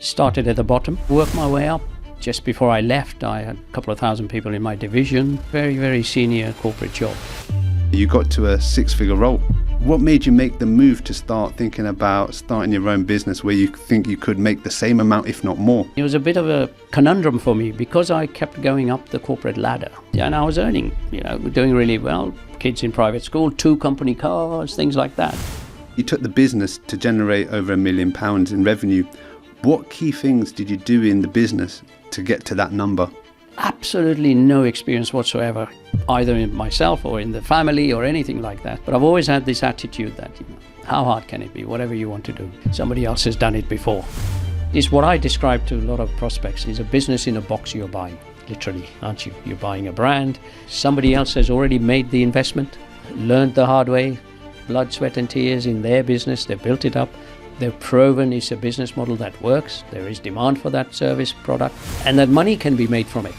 Started at the bottom, worked my way up. Just before I left, I had a couple of thousand people in my division. Very, very senior corporate job. You got to a six-figure role. What made you make the move to start thinking about starting your own business where you think you could make the same amount, if not more? It was a bit of a conundrum for me because I kept going up the corporate ladder. And I was earning, doing really well. Kids in private school, 2 company cars, things like that. You took the business to generate over £1 million in revenue. What key things did you do in the business to get to that number? Absolutely no experience whatsoever, either in myself or in the family or anything like that. But I've always had this attitude that, how hard can it be? Whatever you want to do, somebody else has done it before. It's what I describe to a lot of prospects is a business in a box you're buying, literally, aren't you? You're buying a brand. Somebody else has already made the investment, learned the hard way, blood, sweat and tears in their business. They've built it up. They've proven it's a business model that works. There is demand for that service product and that money can be made from it.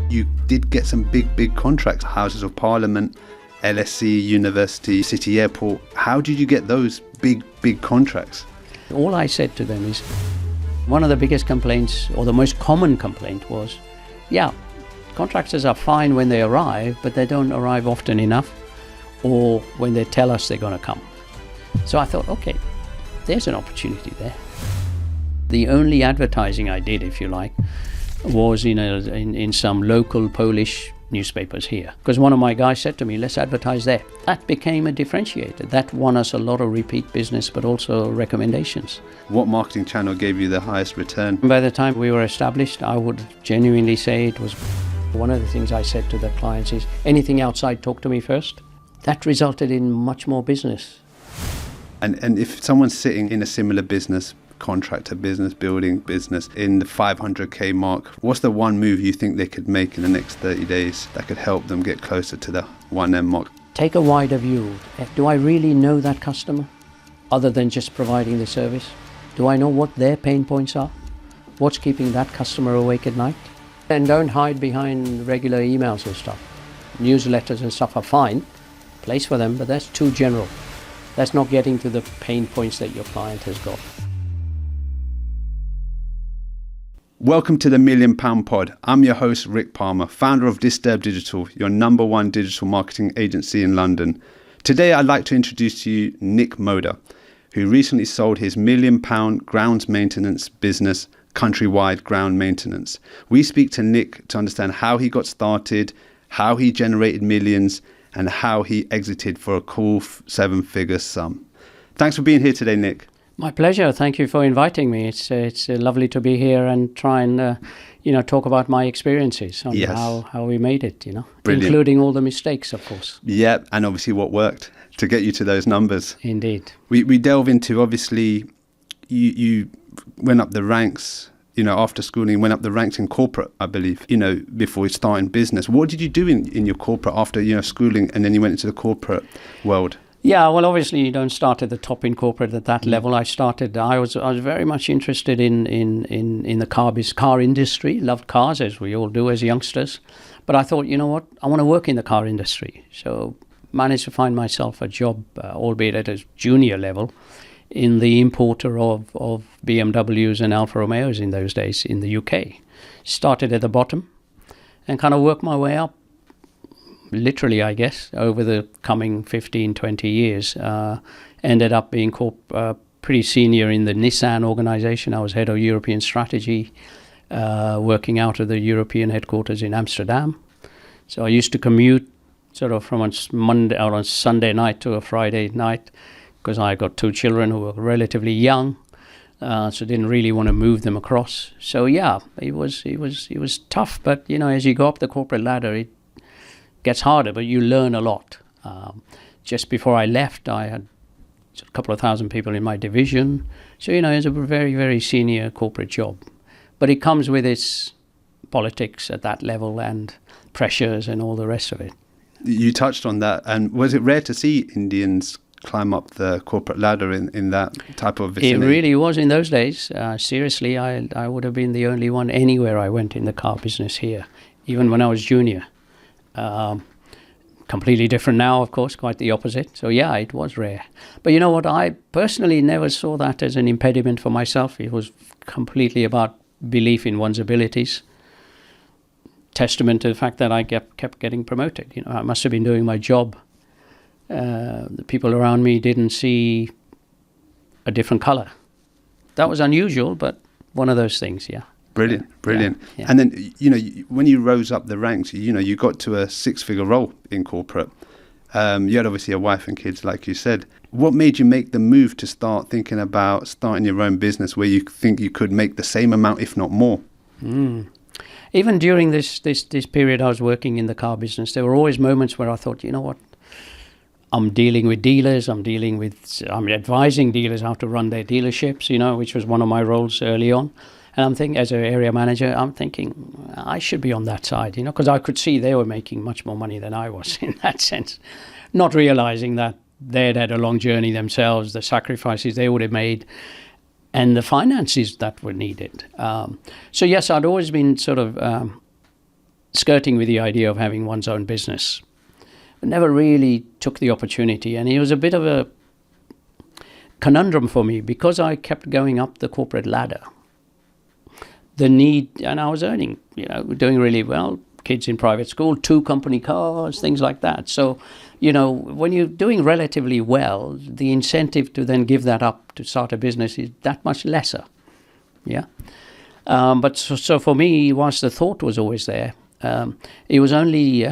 You did get some big contracts, Houses of Parliament, LSE, University, City Airport. How did you get those big contracts? All I said to them is, one of the biggest complaints or the most common complaint was, contractors are fine when they arrive, but they don't arrive often enough or when they tell us they're going to come. So I thought, okay, there's an opportunity there. The only advertising I did, if you like, was in some local Polish newspapers here. Because one of my guys said to me, let's advertise there. That became a differentiator. That won us a lot of repeat business, but also recommendations. What marketing channel gave you the highest return? By the time we were established, I would genuinely say it was one of the things I said to the clients is, anything outside, talk to me first. That resulted in much more business. And if someone's sitting in a similar business, contractor business, building business, in the 500k mark, what's the one move you think they could make in the next 30 days that could help them get closer to the 1M mark? Take a wider view. Do I really know that customer other than just providing the service? Do I know what their pain points are? What's keeping that customer awake at night? And don't hide behind regular emails and stuff. Newsletters and stuff are fine, place for them, but that's too general. That's not getting to the pain points that your client has got. Welcome to the £1 Million Pod. I'm your host, Rick Palmer, founder of Disturb Digital, your #1 digital marketing agency in London. Today, I'd like to introduce to you Nick Modha, who recently sold his £1 million grounds maintenance business, Countrywide Grounds Maintenance. We speak to Nick to understand how he got started, how he generated millions, and how he exited for a cool 7-figure sum. Thanks for being here today, Nick. My pleasure. Thank you for inviting me. It's lovely to be here and try and talk about my experiences on how we made it. Brilliant. Including all the mistakes, of course. Yeah, and obviously what worked to get you to those numbers. Indeed. We delve into, obviously, you went up the ranks. After schooling, you went up the ranks in corporate, I believe, before you started business. What did you do in your corporate after, schooling, and then you went into the corporate world? Yeah, well, obviously you don't start at the top in corporate at that level. I was very much interested in the car industry, loved cars, as we all do as youngsters. But I thought, you know what, I want to work in the car industry. So managed to find myself a job, albeit at a junior level, in the importer of BMWs and Alfa Romeos in those days in the UK. Started at the bottom and kind of worked my way up, literally, I guess, over the coming 15, 20 years. Ended up being pretty senior in the Nissan organization. I was head of European strategy, working out of the European headquarters in Amsterdam. So I used to commute sort of from on Sunday night to a Friday night, because I got 2 children who were relatively young, so didn't really want to move them across. So yeah, it was tough, but as you go up the corporate ladder, it gets harder, but you learn a lot. Just before I left, I had a couple of thousand people in my division, so it's a very, very senior corporate job. But it comes with its politics at that level and pressures and all the rest of it. You touched on that, and was it rare to see Indians climb up the corporate ladder in that type of vicinity? It really was in those days. Seriously, I would have been the only one anywhere I went in the car business here, even when I was junior. Completely different now, of course, quite the opposite. So yeah, it was rare. But you know what? I personally never saw that as an impediment for myself. It was completely about belief in one's abilities. Testament to the fact that I kept getting promoted. You know, I must have been doing my job. The people around me didn't see a different color. That was unusual, but one of those things, yeah. Brilliant. Yeah. And then, you know, when you rose up the ranks, you know, you got to a 6-figure role in corporate. You had obviously a wife and kids, like you said. What made you make the move to start thinking about starting your own business where you think you could make the same amount, if not more? Even during this period I was working in the car business, there were always moments where I thought, you know what, I'm dealing with dealers, I'm advising dealers how to run their dealerships, you know, which was one of my roles early on. And I'm thinking, as an area manager, I'm thinking I should be on that side, you know, because I could see they were making much more money than I was in that sense, not realizing that they'd had a long journey themselves, the sacrifices they would have made, and the finances that were needed. So yes, I'd always been sort of skirting with the idea of having one's own business, but never really took the opportunity. And it was a bit of a conundrum for me because I kept going up the corporate ladder. The need, and I was earning, you know, doing really well, kids in private school, 2 company cars, things like that. So, you know, when you're doing relatively well, the incentive to then give that up to start a business is that much lesser. Yeah. But so for me, whilst the thought was always there, it was only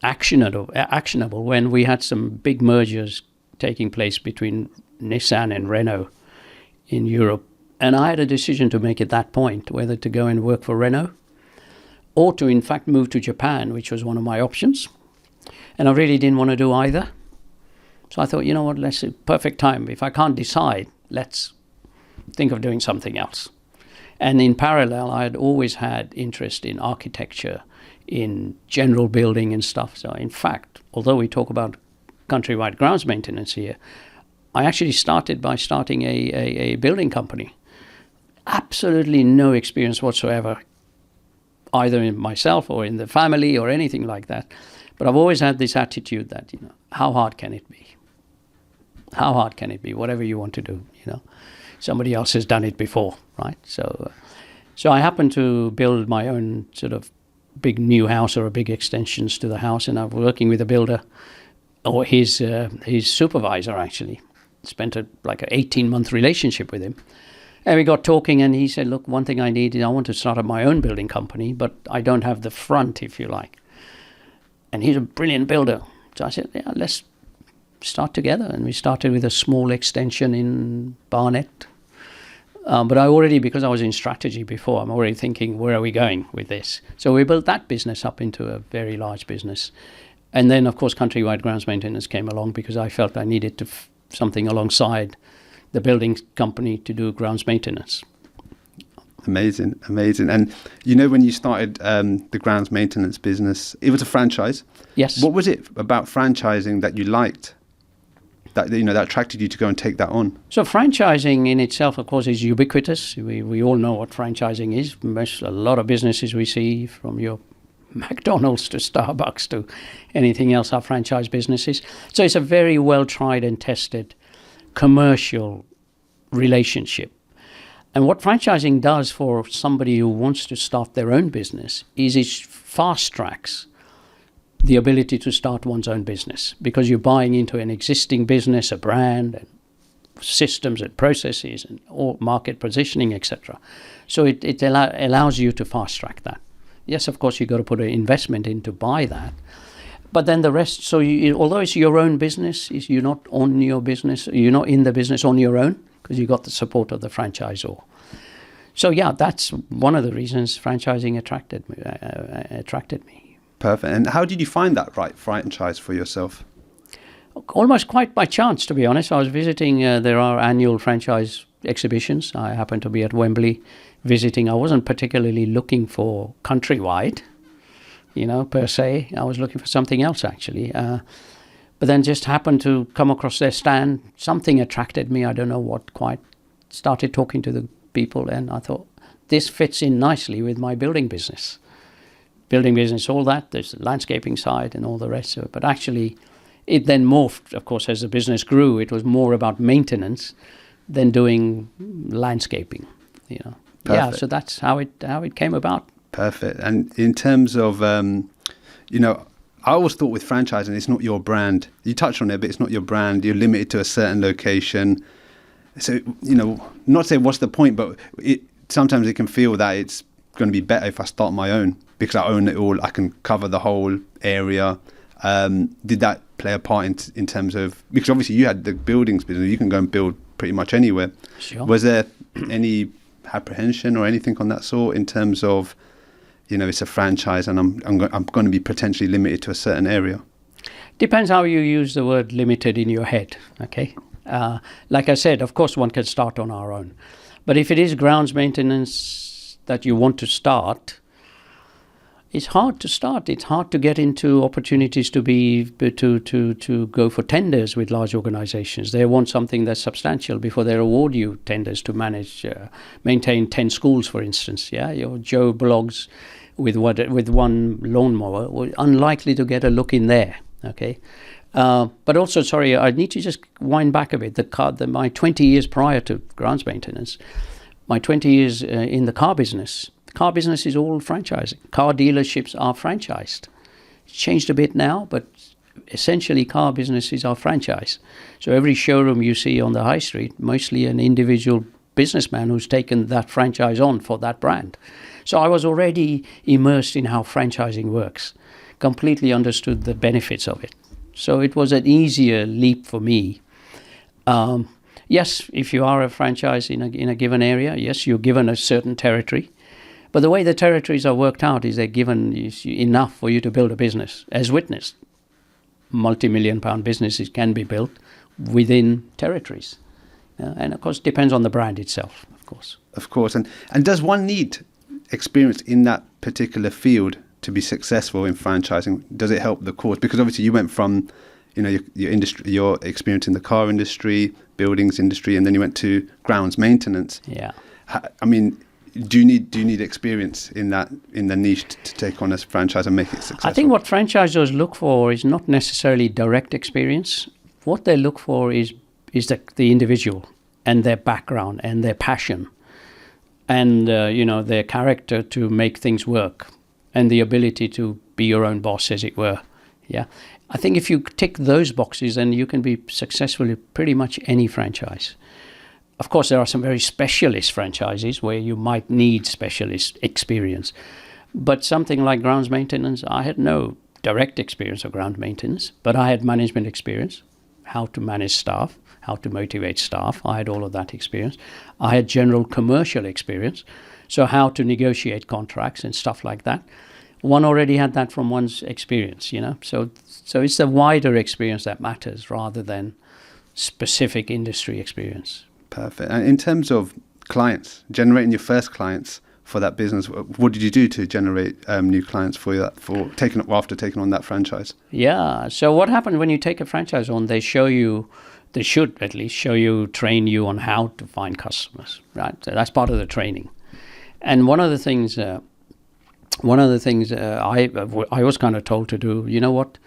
actionable when we had some big mergers taking place between Nissan and Renault in Europe. And I had a decision to make at that point, whether to go and work for Renault or to, in fact, move to Japan, which was one of my options. And I really didn't want to do either. So I thought, you know what, let's perfect time. If I can't decide, let's think of doing something else. And in parallel, I had always had interest in architecture, in general building and stuff. So in fact, although we talk about Countrywide Grounds Maintenance here, I actually started by starting a building company. Absolutely no experience whatsoever, either in myself or in the family or anything like that. But I've always had this attitude that, you know, how hard can it be? How hard can it be? Whatever you want to do, you know, somebody else has done it before, right? So I happened to build my own sort of big new house or a big extensions to the house, and I was working with a builder or his supervisor actually. Spent like an 18-month relationship with him. And we got talking and he said, look, one thing I need is I want to start up my own building company, but I don't have the front, if you like. And he's a brilliant builder. So I said, yeah, let's start together. And we started with a small extension in Barnet. But I already, because I was in strategy before, I'm already thinking, where are we going with this? So we built that business up into a very large business. And then, of course, Countrywide Grounds Maintenance came along because I felt I needed to something alongside the building company to do grounds maintenance. Amazing. And you know, when you started the grounds maintenance business, it was a franchise. Yes. What was it about franchising that you liked, that, you know, that attracted you to go and take that on? So franchising in itself, of course, is ubiquitous. We all know what franchising is. A lot of businesses we see, from your McDonald's to Starbucks to anything else, are franchise businesses. So it's a very well tried and tested commercial relationship. And what franchising does for somebody who wants to start their own business is it fast tracks the ability to start one's own business, because you're buying into an existing business, a brand, and systems and processes and all market positioning, etc. So it allows you to fast track that. Yes, of course, you've got to put an investment in to buy that. But then the rest, so although it's your own business, you're not on your business, you're not in the business on your own, because you got the support of the franchisor. So yeah, that's one of the reasons franchising attracted me. Perfect. And how did you find that right franchise for yourself? Almost quite by chance, to be honest. I was visiting, there are annual franchise exhibitions. I happened to be at Wembley visiting. I wasn't particularly looking for Countrywide, per se. I was looking for something else, actually. But then just happened to come across their stand. Something attracted me. I don't know what quite. Started talking to the people, and I thought, this fits in nicely with my building business. building business, all that. There's the landscaping side and all the rest of it. But actually, it then morphed, of course, as the business grew. It was more about maintenance than doing landscaping, you know. Perfect. Yeah, so that's how it came about. Perfect. And in terms of, you know, I always thought with franchising, it's not your brand. You touched on it, but it's not your brand. You're limited to a certain location. So, you know, not to say what's the point, but sometimes it can feel that it's going to be better if I start my own because I own it all. I can cover the whole area. Did that play a part in terms of, because obviously you had the buildings business, you can go and build pretty much anywhere. Sure. Was there any apprehension or anything on that sort in terms of, you know, it's a franchise and I'm going to be potentially limited to a certain area? Depends how you use the word limited in your head, okay? Like I said, of course one can start on our own. But if it is grounds maintenance that you want to start, it's hard to start. It's hard to get into opportunities to go for tenders with large organizations. They want something that's substantial before they award you tenders to maintain 10 schools, for instance. Yeah, your Joe Bloggs with one lawnmower, we're unlikely to get a look in there. Okay, but also, sorry, I need to just wind back a bit. My 20 years prior to grounds maintenance, my 20 years in the car business. Car business is all franchising. Car dealerships are franchised. It's changed a bit now, but essentially car businesses are franchised. So every showroom you see on the high street, mostly an individual businessman who's taken that franchise on for that brand. So I was already immersed in how franchising works, completely understood the benefits of it. So it was an easier leap for me. Yes, if you are a franchise in a given area, yes, you're given a certain territory. But the way the territories are worked out is they're given enough for you to build a business. As witnessed, multi-million-pound businesses can be built within territories. And of course, it depends on the brand itself, of course. Of course. And does one need experience in that particular field to be successful in franchising? Does it help the cause? Because obviously you went from, you know, your industry, your experience in the car industry, buildings industry, and then you went to grounds maintenance. Yeah. I mean, do you need experience in the niche to take on a franchise and make it successful? I think what franchisors look for is not necessarily direct experience. What they look for is the individual and their background and their passion and their character to make things work and the ability to be your own boss, as it were. Yeah, I think if you tick those boxes, then you can be successful in pretty much any franchise. Of course, there are some very specialist franchises where you might need specialist experience. But something like grounds maintenance, I had no direct experience of ground maintenance, but I had management experience, how to manage staff, how to motivate staff. I had all of that experience. I had general commercial experience, so how to negotiate contracts and stuff like that. One already had that from one's experience, you know. So it's the wider experience that matters rather than specific industry experience. Perfect. And in terms of clients, generating your first clients for that business, what did you do to generate new clients after taking on that franchise? Yeah. So what happened when you take a franchise on? They should at least show you, train you on how to find customers, right? So that's part of the training. And one of the things I was kind of told to do, you know what,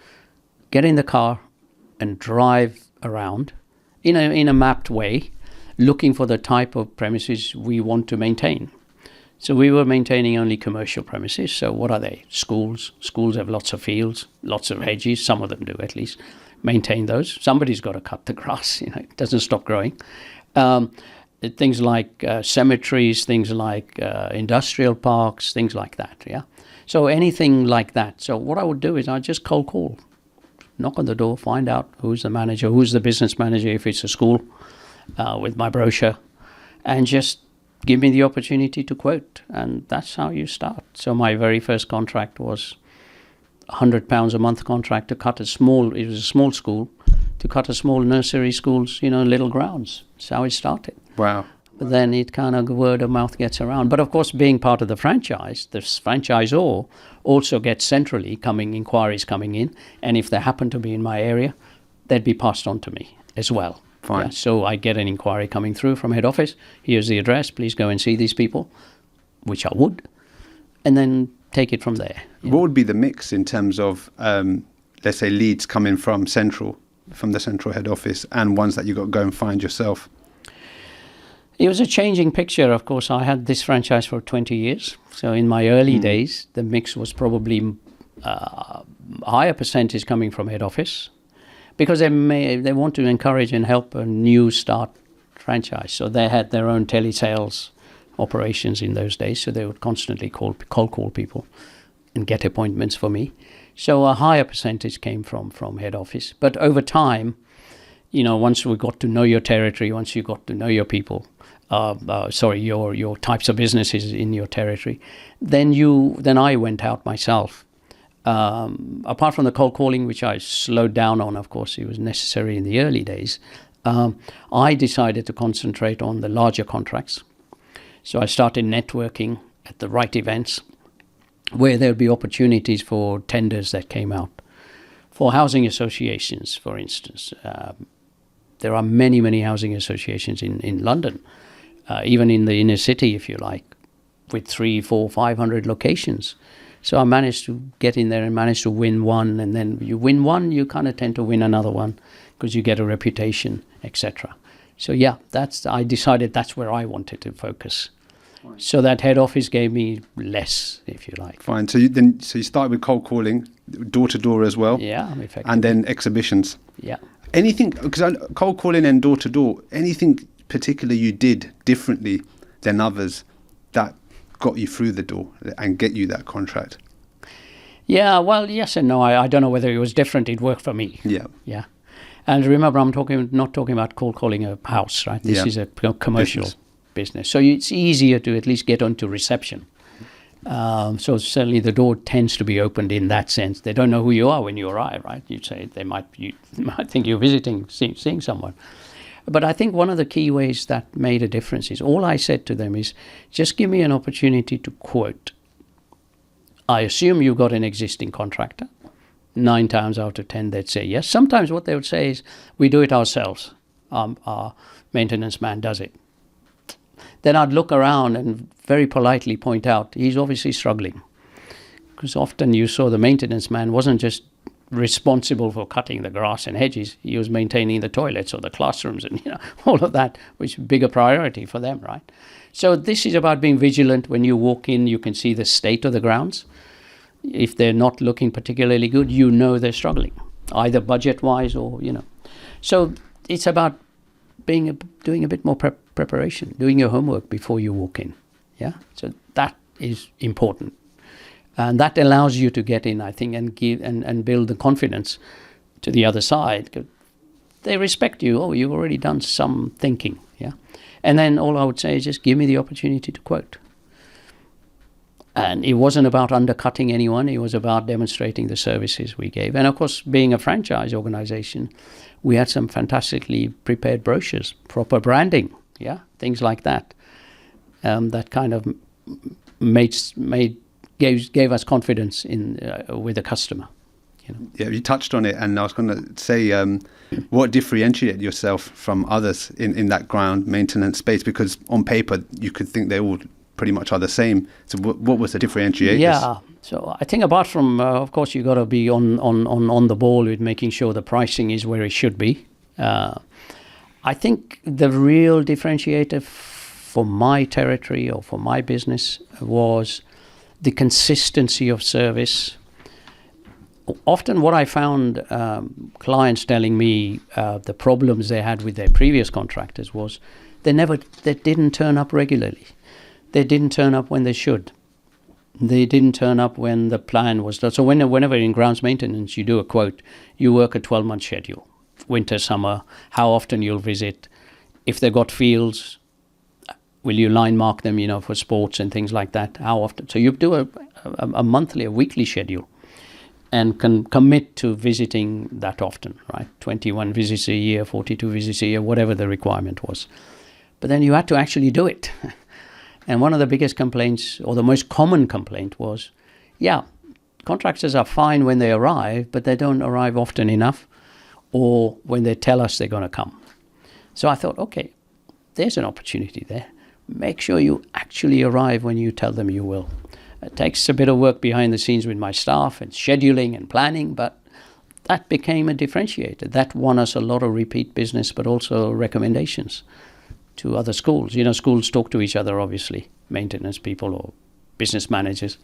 get in the car and drive around in a mapped way, looking for the type of premises we want to maintain. So we were maintaining only commercial premises. So what are they? Schools. Schools have lots of fields, lots of hedges. Some of them do, at least. Maintain those. Somebody's got to cut the grass. You know, it doesn't stop growing. Things like cemeteries, things like industrial parks, things like that. Yeah. So anything like that. So what I would do is I'd just cold call, knock on the door, find out who's the manager, who's the business manager if it's a school, with my brochure, and just give me the opportunity to quote. And that's how you start. So my very first contract was £100 a month contract to cut it was a small school, to cut a small nursery school's, little grounds. That's how it started. Wow. But then it kind of word of mouth gets around. But of course, being part of the franchise, the franchisor also gets centrally inquiries coming in. And if they happen to be in my area, they'd be passed on to me as well. Fine. Yeah, so I get an inquiry coming through from head office. Here's the address. Please go and see these people, which I would. And then take it from there. What would be the mix in terms of, let's say, leads coming from the central head office and ones that you got to go and find yourself? It was a changing picture. Of course, I had this franchise for 20 years. So in my early days, the mix was probably a higher percentage coming from head office, because they want to encourage and help a new start franchise. So they had their own telesales operations in those days. So they would constantly cold call people and get appointments for me. So a higher percentage came from head office. But over time, once we got to know your territory, once you got to know your people, your types of businesses in your territory, then I went out myself. Apart from the cold calling, which I slowed down on, of course, it was necessary in the early days, I decided to concentrate on the larger contracts. So I started networking at the right events where there would be opportunities for tenders that came out. For housing associations, for instance, there are many, many housing associations in London, even in the inner city, if you like, with 300, 400, 500 locations. So I managed to get in there and managed to win one, and then you win one, you kind of tend to win another one because you get a reputation, etc. So yeah, I decided that's where I wanted to focus. Fine. So that head office gave me less, if you like. Fine. So you started with cold calling, door to door as well. Yeah, effectively. And then exhibitions. Yeah. Anything, because cold calling and door to door, anything particular you did differently than others that got you through the door and get you that contract? Yeah, well, yes and no. I don't know whether it was different. It worked for me. Yeah. Yeah. And remember, I'm not talking about cold calling a house, right? This is a commercial business. So it's easier to at least get onto reception. So certainly the door tends to be opened in that sense. They don't know who you are when you arrive, right? You say you might think you're visiting, seeing someone. But I think one of the key ways that made a difference is all I said to them is, just give me an opportunity to quote. I assume you've got an existing contractor. 9 times out of 10, they'd say yes. Sometimes what they would say is, we do it ourselves. Our maintenance man does it. Then I'd look around and very politely point out, he's obviously struggling. Because often you saw the maintenance man wasn't just responsible for cutting the grass and hedges, he was maintaining the toilets or the classrooms and all of that, which is a bigger priority for them, right? So this is about being vigilant. When you walk in, you can see the state of the grounds. If they're not looking particularly good, they're struggling, either budget-wise or, So it's about doing a bit more preparation, doing your homework before you walk in, yeah? So that is important. And that allows you to get in, I think, and give and build the confidence to the other side. They respect you. Oh, you've already done some thinking, yeah? And then all I would say is just give me the opportunity to quote. And it wasn't about undercutting anyone. It was about demonstrating the services we gave. And of course, being a franchise organization, we had some fantastically prepared brochures, proper branding, yeah, things like that. That kind of gave us confidence with the customer. Yeah, you touched on it, and I was going to say, what differentiated yourself from others in that ground maintenance space? Because on paper, you could think they all pretty much are the same. So what was the differentiators? Yeah, so I think apart from, of course, you got to be on the ball with making sure the pricing is where it should be. I think the real differentiator for my territory or for my business was the consistency of service. Often what I found clients telling me the problems they had with their previous contractors was they didn't turn up regularly. They didn't turn up when they should. They didn't turn up when the plan was done. So whenever in grounds maintenance you do a quote, you work a 12-month schedule. Winter, summer, how often you'll visit. If they've got fields, will you line mark them, for sports and things like that? How often? So you do a monthly, a weekly schedule and can commit to visiting that often, right? 21 visits a year, 42 visits a year, whatever the requirement was. But then you had to actually do it. And one of the biggest complaints, or the most common complaint was, contractors are fine when they arrive, but they don't arrive often enough, or when they tell us they're going to come. So I thought, okay, there's an opportunity there. Make sure you actually arrive when you tell them you will. It takes a bit of work behind the scenes with my staff and scheduling and planning, but that became a differentiator. That won us a lot of repeat business, but also recommendations to other schools. Schools talk to each other, obviously, maintenance people or business managers.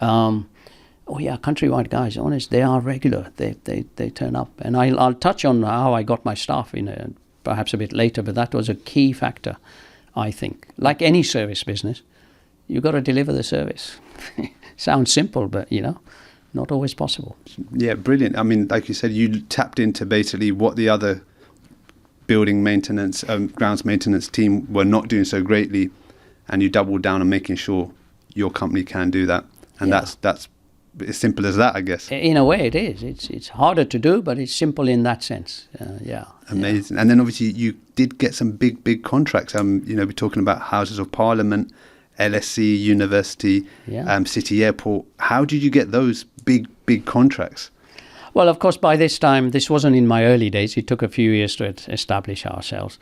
Countrywide guys, honest, they are regular. They turn up. And I'll touch on how I got my staff perhaps a bit later, but that was a key factor, I think. Like any service business, you got to deliver the service. Sounds simple, but, not always possible. Yeah, brilliant. I mean, like you said, you tapped into basically what the other building maintenance, grounds maintenance team were not doing so greatly, and you doubled down on making sure your company can do that. And that's as simple as that, I guess. In a way, it is. It's harder to do, but it's simple in that sense. Amazing. Yeah. And then obviously you did get some big contracts. We're talking about Houses of Parliament, LSE, University, City Airport. How did you get those big contracts? Well, of course, by this time, this wasn't in my early days. It took a few years to establish ourselves.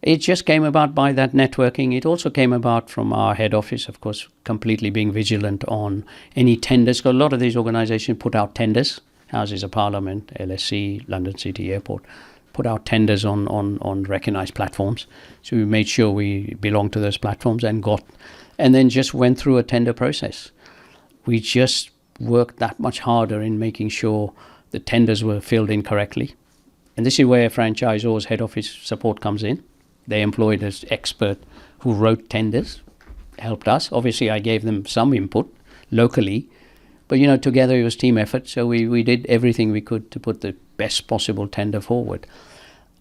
It just came about by that networking. It also came about from our head office, of course, completely being vigilant on any tenders. Because a lot of these organisations put out tenders, Houses of Parliament, LSE, London City Airport, put out tenders on recognised platforms. So we made sure we belonged to those platforms and then just went through a tender process. We just worked that much harder in making sure the tenders were filled in correctly. And this is where franchisor's head office support comes in. They employed an expert who wrote tenders, helped us. Obviously, I gave them some input locally, but together it was team effort. So we did everything we could to put the best possible tender forward.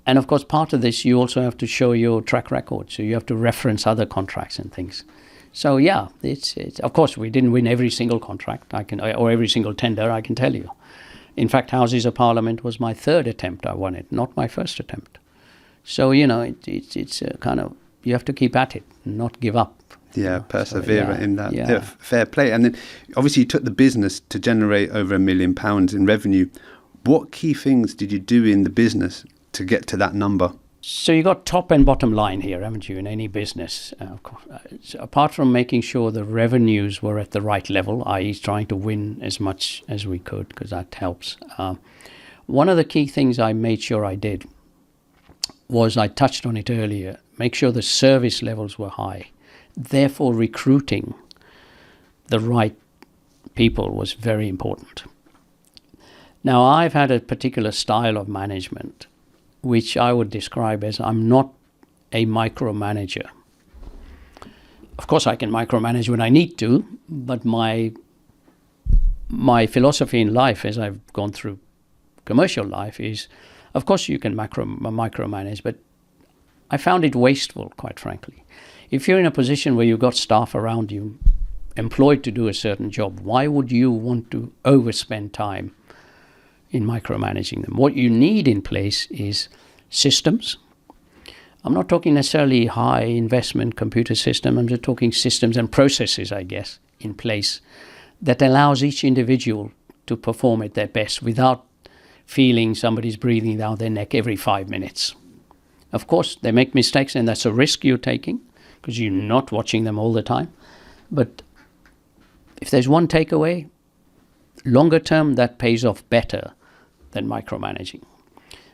And of course, part of this, you also have to show your track record. So you have to reference other contracts and things. So it's of course we didn't win every single contract or every single tender, I can tell you. In fact, Houses of Parliament was my third attempt. I won it, not my first attempt. So, it's a kind of, you have to keep at it, not give up. Yeah, persevere in that. Yeah, fair play. And then obviously you took the business to generate over £1 million in revenue. What key things did you do in the business to get to that number? So you got top and bottom line here, haven't you, in any business? Of course. So apart from making sure the revenues were at the right level, i.e. trying to win as much as we could, because that helps. One of the key things I made sure I did was, I touched on it earlier, make sure the service levels were high. Therefore, recruiting the right people was very important. Now, I've had a particular style of management, which I would describe as, I'm not a micromanager. Of course, I can micromanage when I need to, but my philosophy in life, as I've gone through commercial life, is, of course, you can micromanage, but I found it wasteful, quite frankly. If you're in a position where you've got staff around you employed to do a certain job, why would you want to overspend time in micromanaging them? What you need in place is systems. I'm not talking necessarily high investment computer system. I'm just talking systems and processes, I guess, in place that allows each individual to perform at their best without feeling somebody's breathing down their neck every 5 minutes. Of course, they make mistakes, and that's a risk you're taking because you're not watching them all the time. But if there's one takeaway, longer term, that pays off better than micromanaging.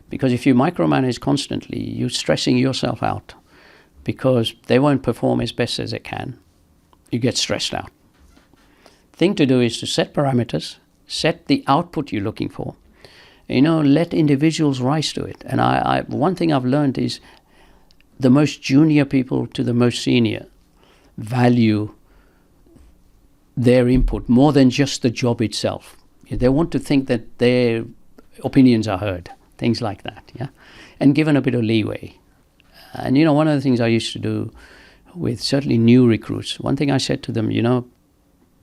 Because if you micromanage constantly, you're stressing yourself out because they won't perform as best as they can. You get stressed out. Thing to do is to set parameters, set the output you're looking for. Let individuals rise to it. And one thing I've learned is the most junior people to the most senior value their input more than just the job itself. They want to think that their opinions are heard, things like that, and given a bit of leeway. And, one of the things I used to do with certainly new recruits, one thing I said to them,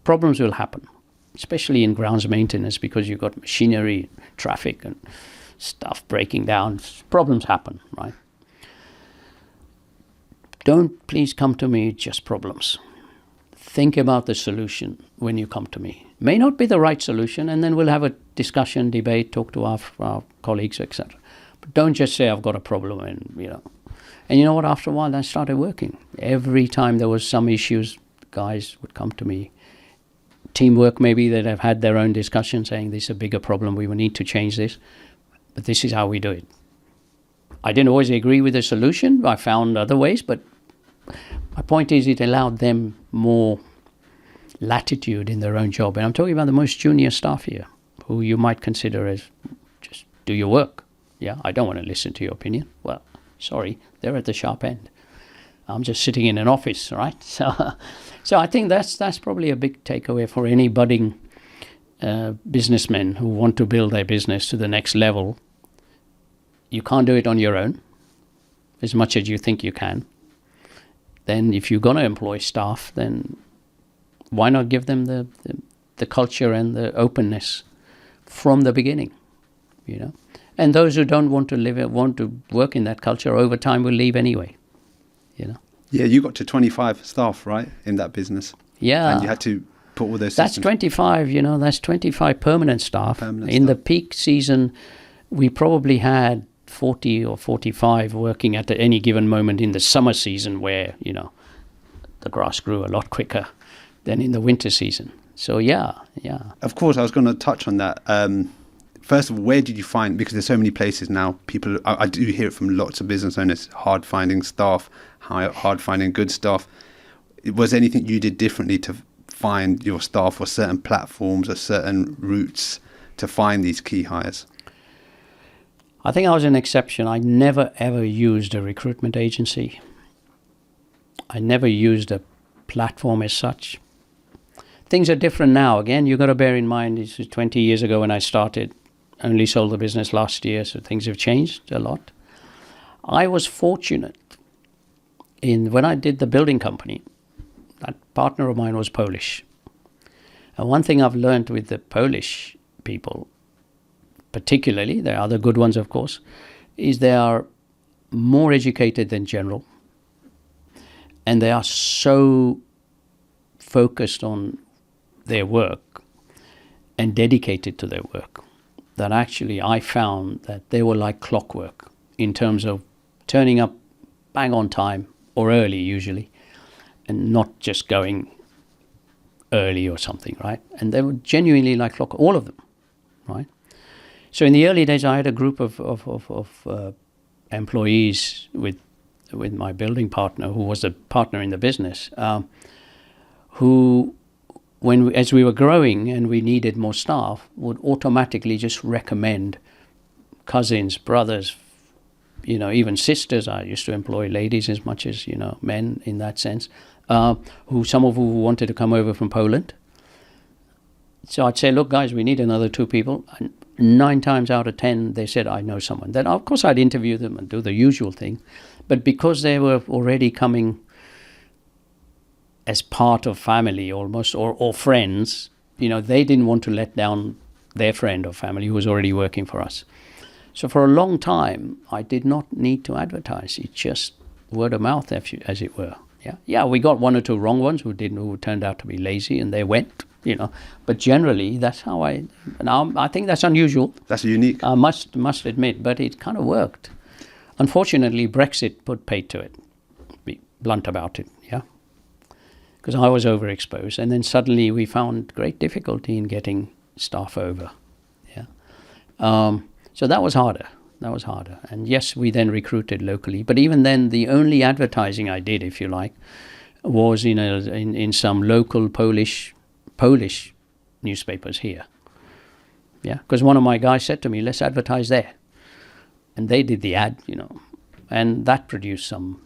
problems will happen, especially in grounds maintenance, because you've got machinery, traffic and stuff breaking down. Problems happen, right? Don't please come to me just problems. Think about the solution when you come to me. May not be the right solution, and then we'll have a discussion, debate, talk to our colleagues, etc. But don't just say, I've got a problem, and. And you know what? After a while, that started working. Every time there was some issues, guys would come to me. teamwork maybe that have had their own discussion saying this is a bigger problem, we will need to change this, but this is how we do it. I didn't always agree with the solution. I found other ways, but my point is it allowed them more latitude in their own job. And I'm talking about the most junior staff here, who you might consider as just do your work. Yeah, I don't want to listen to your opinion. Well, sorry, they're at the sharp end. I'm just sitting in an office, right? So I think that's probably a big takeaway for any budding businessmen who want to build their business to the next level. You can't do it on your own as much as you think you can. Then if you're going to employ staff, then why not give them the culture and the openness from the beginning, you know? And those who don't want to work in that culture over time will leave anyway, you know? Yeah, you got to 25 staff, right, in that business? Yeah. And you had to put all those That's systems. 25, you know, that's 25 permanent staff. The peak season, we probably had 40 or 45 working at any given moment in the summer season where, you know, the grass grew a lot quicker than in the winter season. So, yeah. Of course, I was going to touch on that. First of all, where did you find, because there's so many places now, people, I do hear it from lots of business owners, hard finding staff, hard finding good staff. Was there anything you did differently to find your staff, or certain platforms or certain routes to find these key hires? I think I was an exception. I never ever used a recruitment agency. I never used a platform as such. Things are different now. Again, you've got to bear in mind, this is 20 years ago when I started. Only sold the business last year, so things have changed a lot. I was fortunate when I did the building company, that partner of mine was Polish. And one thing I've learned with the Polish people, particularly, there are other good ones of course, is they are more educated than general. And they are so focused on their work and dedicated to their work that actually I found that they were like clockwork in terms of turning up bang on time or early usually, and not just going early or something, right? And they were genuinely like clockwork, all of them, right? So in the early days, I had a group of employees with my building partner, who was a partner in the business, who, as we were growing and we needed more staff, would automatically just recommend cousins, brothers, you know, even sisters. I used to employ ladies as much as, you know, men in that sense, some of who wanted to come over from Poland. So I'd say, look, guys, we need another 2 people. And 9 times out of 10, they said, I know someone. Then, of course, I'd interview them and do the usual thing. But because they were already coming as part of family almost, or friends, you know, they didn't want to let down their friend or family who was already working for us. So for a long time, I did not need to advertise. It's just word of mouth, as it were. Yeah, we got 1 or 2 wrong ones who turned out to be lazy, and they went, you know. But generally, that's how I think that's unusual. That's unique. I must admit, but it kind of worked. Unfortunately, Brexit put paid to it. Be blunt about it, yeah. Because I was overexposed, and then suddenly we found great difficulty in getting staff over, yeah. So that was harder. And yes, we then recruited locally. But even then, the only advertising I did, if you like, was in some local Polish newspapers here. Yeah, because one of my guys said to me, let's advertise there. And they did the ad, you know, and that produced some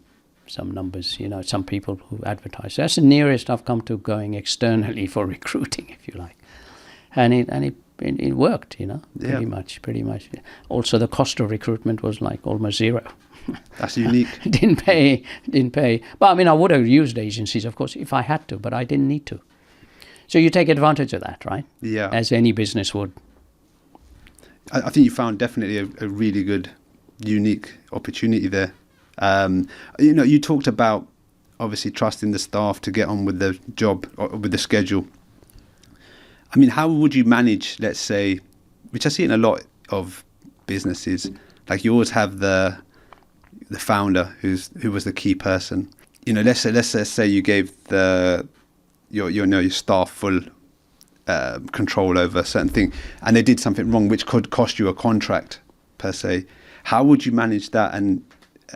numbers, you know, some people who advertise. That's the nearest I've come to going externally for recruiting, if you like. And it worked, you know, pretty much. Also, the cost of recruitment was like almost zero. That's unique. Didn't pay. But I mean, I would have used agencies, of course, if I had to, but I didn't need to. So you take advantage of that, right? Yeah. As any business would. I think you found definitely a really good, unique opportunity there. You know, you talked about obviously trusting the staff to get on with the job or with the schedule. I mean, how would you manage, let's say, which I see in a lot of businesses, like you always have the founder who was the key person. You know, let's say you gave your staff full control over a certain thing, and they did something wrong which could cost you a contract per se. How would you manage that, and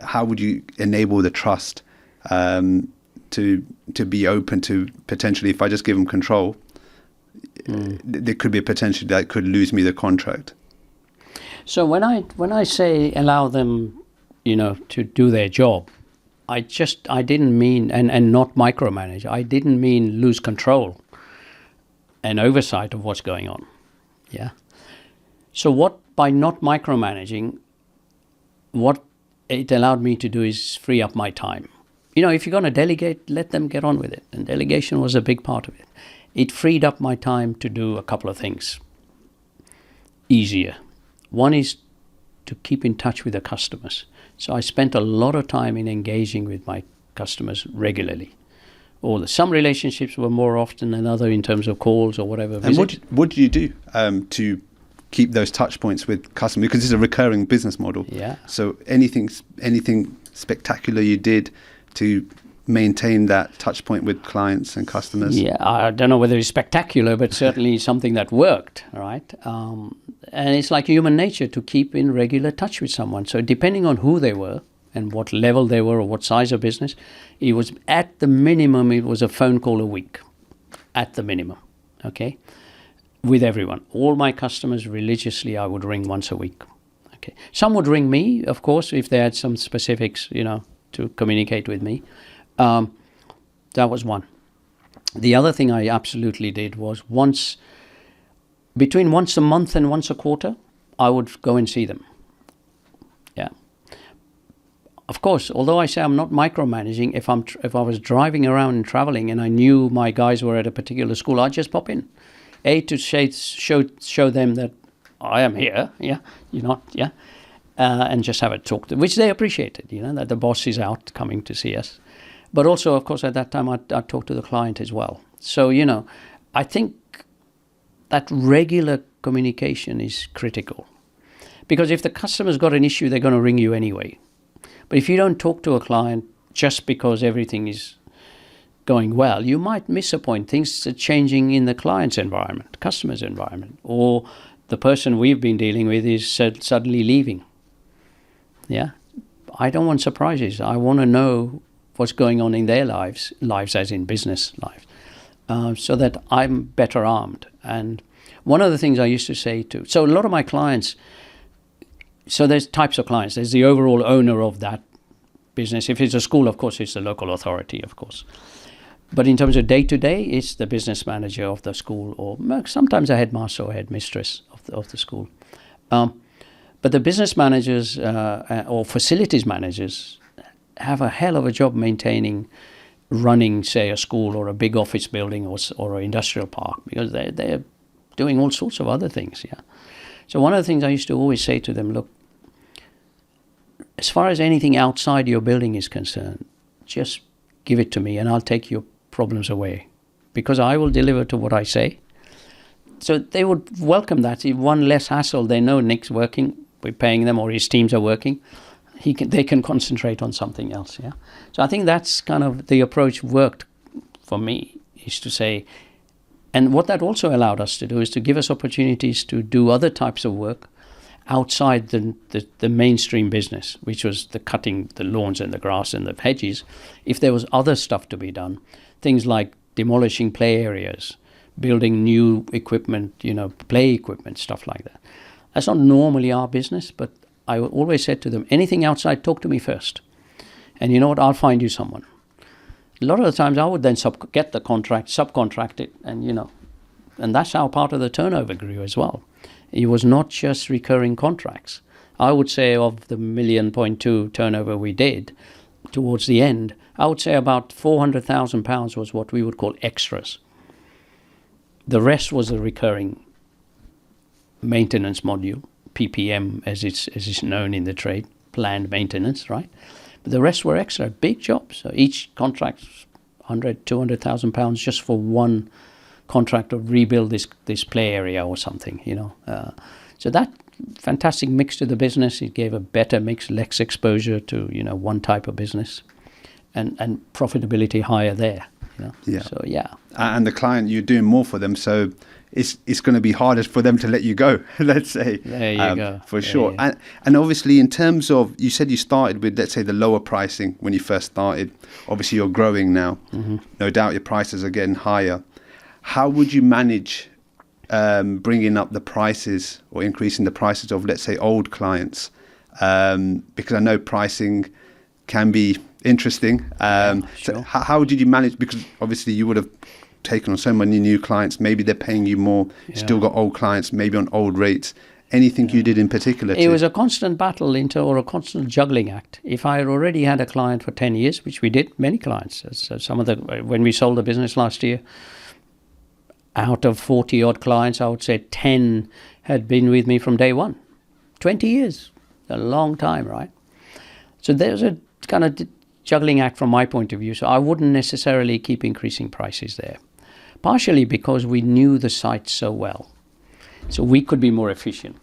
how would you enable the trust to be open to potentially, if I just give them control, there could be a potential that could lose me the contract? So when I say allow them, to do their job, I didn't mean, and not micromanage. I didn't mean lose control and oversight of what's going on. Yeah. So by not micromanaging, what it allowed me to do is free up my time. If you're going to delegate, let them get on with it. And delegation was a big part of it. It freed up my time to do a couple of things easier. One is to keep in touch with the customers. So I spent a lot of time in engaging with my customers regularly. Some relationships were more often than other in terms of calls or whatever. And what do you do to keep those touch points with customers? Because it's a recurring business model. Yeah. So anything spectacular you did to maintain that touch point with clients and customers? Yeah, I don't know whether it's spectacular, but certainly something that worked, right? And it's like human nature to keep in regular touch with someone. So depending on who they were and what level they were or what size of business, it was at the minimum, it was a phone call a week, at the minimum, okay? With everyone. All my customers religiously, I would ring once a week, okay? Some would ring me, of course, if they had some specifics, to communicate with me. That was one. The other thing I absolutely did was between once a month and once a quarter, I would go and see them. Yeah. Of course, although I say I'm not micromanaging, if I was driving around and traveling and I knew my guys were at a particular school, I'd just pop in. To show them that I am here, yeah, you're not, yeah, and just have a talk, which they appreciated, that the boss is out coming to see us. But also, of course, at that time, I'd talk to the client as well. So, I think that regular communication is critical. Because if the customer's got an issue, they're going to ring you anyway. But if you don't talk to a client just because everything is going well, you might miss a point. Things are changing in the client's environment, customer's environment, or the person we've been dealing with is suddenly leaving. Yeah, I don't want surprises. I want to know what's going on in their lives as in business lives, so that I'm better armed. And one of the things I used to say so a lot of my clients, so there's types of clients. There's the overall owner of that business. If it's a school, of course, it's the local authority, of course. But in terms of day-to-day, it's the business manager of the school, or sometimes a headmaster or headmistress of the school. But the business managers or facilities managers have a hell of a job running, say, a school or a big office building or an industrial park, because they're doing all sorts of other things, yeah. So one of the things I used to always say to them, look, as far as anything outside your building is concerned, just give it to me and I'll take your problems away, because I will deliver to what I say. So they would welcome that. One less hassle. They know Nick's working, we're paying them, or his teams are working. They can concentrate on something else. Yeah. So I think that's kind of the approach worked for me, is to say, and what that also allowed us to do is to give us opportunities to do other types of work outside the mainstream business, which was the cutting the lawns and the grass and the hedges. If there was other stuff to be done, things like demolishing play areas, building new equipment, play equipment, stuff like that. That's not normally our business, but I always said to them, anything outside, talk to me first. And you know what, I'll find you someone. A lot of the times I would then get the contract, subcontract it, and that's how part of the turnover grew as well. It was not just recurring contracts. I would say of the £1.2 million turnover we did, towards the end, I would say about £400,000 was what we would call extras. The rest was the recurring maintenance module, PPM as it's known in the trade, planned maintenance, right? But the rest were extra, big jobs. So each contract, £200,000 just for one contract to rebuild this play area or something, So that fantastic mix to the business. It gave a better mix, less exposure to one type of business, and profitability higher there. You know? Yeah. So yeah. And the client, you're doing more for them, so it's going to be harder for them to let you go. Let's say. There you go. For sure. And obviously, in terms of, you said you started with, let's say, the lower pricing when you first started. Obviously, you're growing now. Mm-hmm. No doubt your prices are getting higher. How would you manage bringing up the prices or increasing the prices of, let's say, old clients? Because I know pricing can be interesting. Sure. So how did you manage? Because obviously you would have taken on so many new clients. Maybe they're paying you more. Yeah. Still got old clients, maybe on old rates. Anything you did in particular? It was a constant battle or a constant juggling act. If I had already had a client for 10 years, which we did, many clients. So some of when we sold the business last year, out of 40 odd clients, I would say 10 had been with me from day one. 20 years, a long time, right? So there's a kind of juggling act from my point of view. So I wouldn't necessarily keep increasing prices there. Partially because we knew the site so well. So we could be more efficient,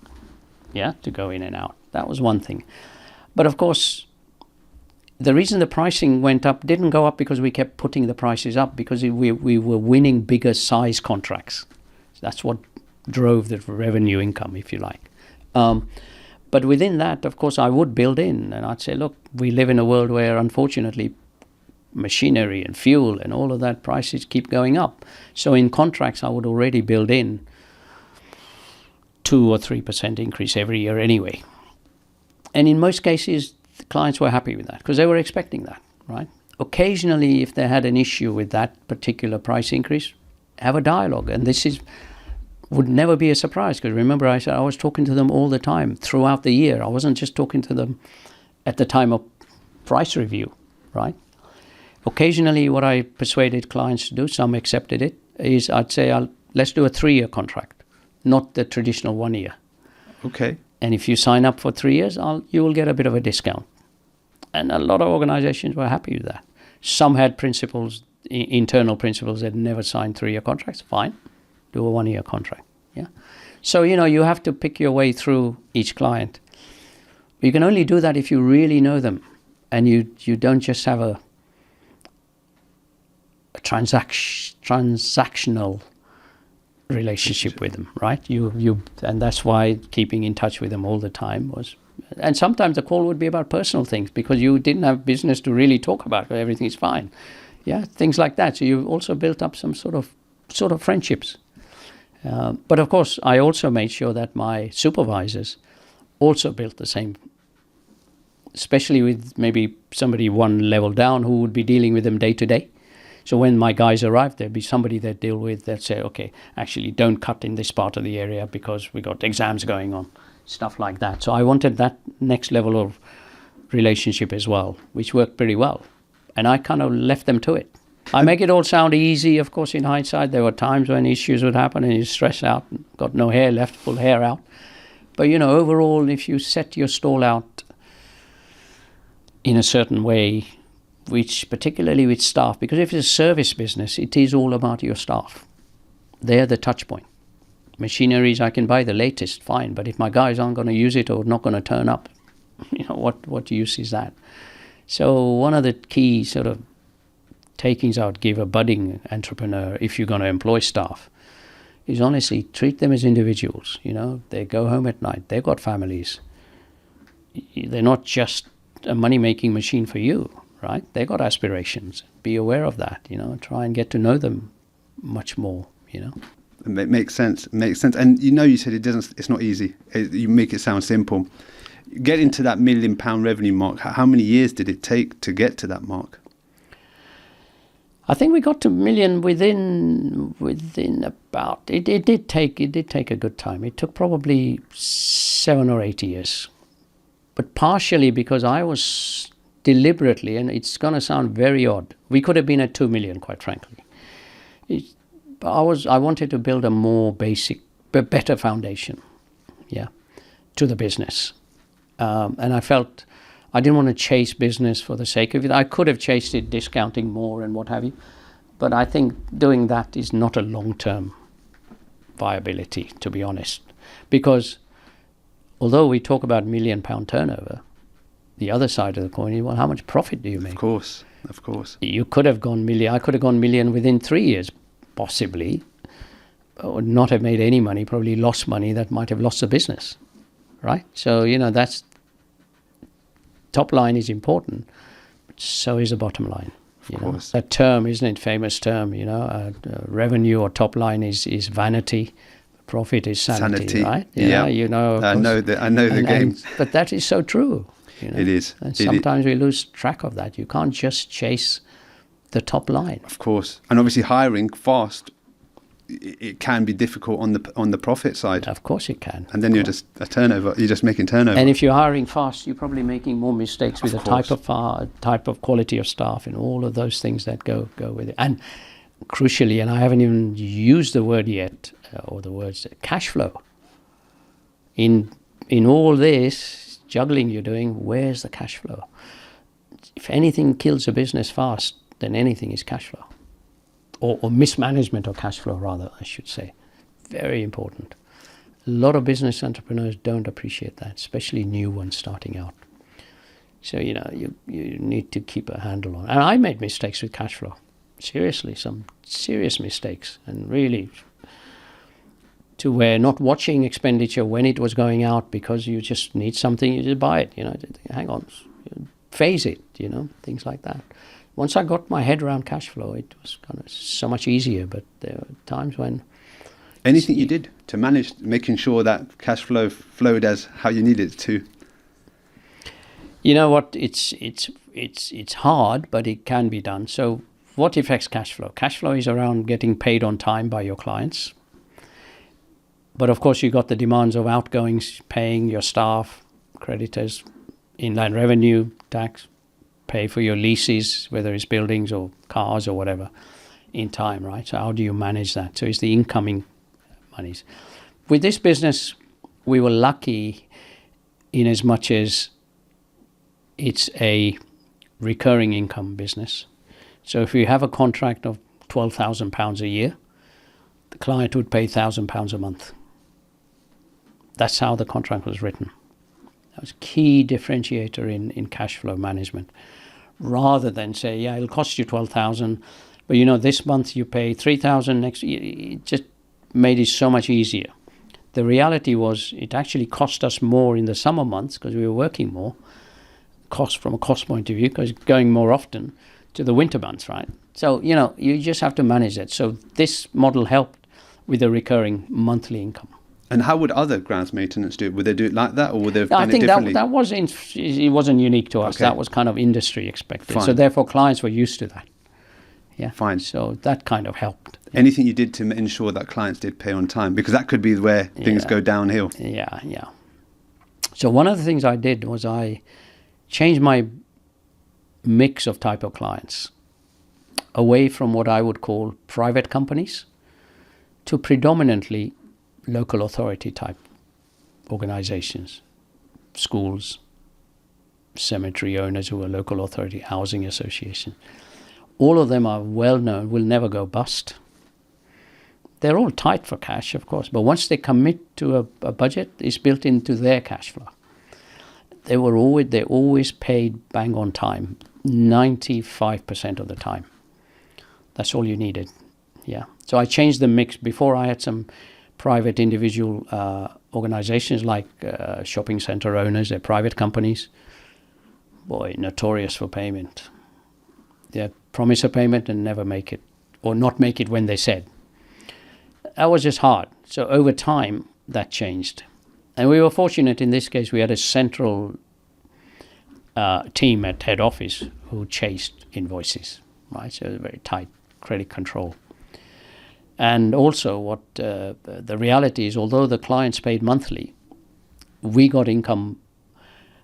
to go in and out. That was one thing. But of course, the reason the pricing went up didn't go up because we kept putting the prices up, because we were winning bigger size contracts. That's what drove the revenue income, if you like. But within that, of course, I would build in, and I'd say, look, we live in a world where, unfortunately, machinery and fuel and all of that prices keep going up. So in contracts, I would already build in 2 or 3% increase every year anyway. And in most cases, the clients were happy with that because they were expecting that, right? Occasionally, if they had an issue with that particular price increase, have a dialogue. And would never be a surprise, because remember I said I was talking to them all the time throughout the year. I wasn't just talking to them at the time of price review, right? Occasionally, what I persuaded clients to do, some accepted it, is I'd say, let's do a 3-year contract, not the traditional 1 year. Okay. And if you sign up for 3 years, you will get a bit of a discount. And a lot of organizations were happy with that. Some had internal principles that never signed 3-year contracts. Fine, do a 1-year contract. Yeah. So, you have to pick your way through each client. You can only do that if you really know them, and you don't just have a transactional relationship with them, right? And that's why keeping in touch with them all the time was. And sometimes the call would be about personal things because you didn't have business to really talk about. Everything is fine, things like that. So you also built up some sort of friendships. But of course, I also made sure that my supervisors also built the same, especially with maybe somebody one level down who would be dealing with them day to day. So when my guys arrived, there'd be somebody they'd deal with that say, okay, actually don't cut in this part of the area because we got exams going on, stuff like that. So I wanted that next level of relationship as well, which worked pretty well. And I kind of left them to it. I make it all sound easy, of course, in hindsight. There were times when issues would happen and you stress out, got no hair left, full hair out. But, overall, if you set your stall out in a certain way, which particularly with staff, because if it's a service business, it is all about your staff. They're the touch point. Machineries, I can buy the latest, fine, but if my guys aren't going to use it or not going to turn up, what use is that? So one of the key sort of takings I would give a budding entrepreneur, if you're going to employ staff, is honestly treat them as individuals. They go home at night, they've got families. They're not just a money-making machine for you. Right? They got aspirations. Be aware of that, try and get to know them much more, It makes sense. And you said it's not easy. You make it sound simple. Getting to that £1 million revenue mark, how many years did it take to get to that mark? I think we got to $1 million within about, it did take a good time. It took probably 7 or 8 years. But partially because I was deliberately, and it's going to sound very odd, we could have been at 2 million, quite frankly. I wanted to build a more basic, but better foundation, to the business. And I felt I didn't want to chase business for the sake of it. I could have chased it discounting more and what have you, but I think doing that is not a long-term viability, to be honest, because although we talk about £1 million turnover, the other side of the coin is, well, how much profit do you make? Of course. Of course. You could have gone million. I could have gone million within 3 years, possibly, or not have made any money, probably lost money that might have lost the business, right? So, that's top line is important, but so is the bottom line. Of course. That term, isn't it? Famous term, revenue or top line is vanity, profit is sanity. Right? Yeah. I know the game. But that is so true. It is. And sometimes we lose track of that. You can't just chase the top line. Of course. And obviously hiring fast, it can be difficult on the profit side. Of course it can. And then you're just making turnover. And if you're hiring fast, you're probably making more mistakes with the type of quality of staff and all of those things that go with it. And crucially, and I haven't even used the word yet, or the words cash flow. In all this juggling you're doing, where's the cash flow? If anything kills a business fast, then anything is cash flow. Or mismanagement of cash flow, rather, I should say. Very important. A lot of business entrepreneurs don't appreciate that, especially new ones starting out. So, you need to keep a handle on it. And I made mistakes with cash flow. Seriously, some serious mistakes. And really, to where not watching expenditure when it was going out because you just need something, you just buy it, hang on, phase it, things like that. Once I got my head around cash flow, it was kind of so much easier. But there were times when... Anything you did to manage making sure that cash flow flowed as how you needed it to? You know what? It's hard, but it can be done. So what affects cash flow? Cash flow is around getting paid on time by your clients. But of course, you got the demands of outgoings, paying your staff, creditors, inland revenue, tax, pay for your leases, whether it's buildings or cars or whatever, in time, right? So how do you manage that? So it's the incoming monies. With this business, we were lucky in as much as it's a recurring income business. So if you have a contract of £12,000 a year, the client would pay £1,000 a month. That's how the contract was written. That was a key differentiator in cash flow management. Rather than say, yeah, it'll cost you 12,000, but this month you pay 3,000, next year, it just made it so much easier. The reality was it actually cost us more in the summer months because we were working more, from a cost point of view, because going more often to the winter months, right? So, you just have to manage that. So this model helped with the recurring monthly income. And how would other grounds maintenance do it? Would they do it like that, or would they have done it differently? I think it wasn't unique to us. Okay. That was kind of industry expected. Fine. So therefore, clients were used to that. Yeah. Fine. So that kind of helped. Anything you did to ensure that clients did pay on time? Because that could be where things go downhill. Yeah. So one of the things I did was I changed my mix of type of clients away from what I would call private companies to predominantly local authority type organizations, schools, cemetery owners who are local authority, housing association. All of them are well known, will never go bust. They're all tight for cash, of course, but once they commit to a budget, it's built into their cash flow. They always paid bang on time, 95% of the time. That's all you needed. Yeah. So I changed the mix. Before I had some private individual organizations like shopping center owners, they're private companies. Boy, notorious for payment. They promise a payment and never make it, or not make it when they said. That was just hard. So over time, that changed. And we were fortunate in this case, we had a central team at head office who chased invoices, right? So it was very tight credit control. And also what the reality is, although the clients paid monthly, we got income.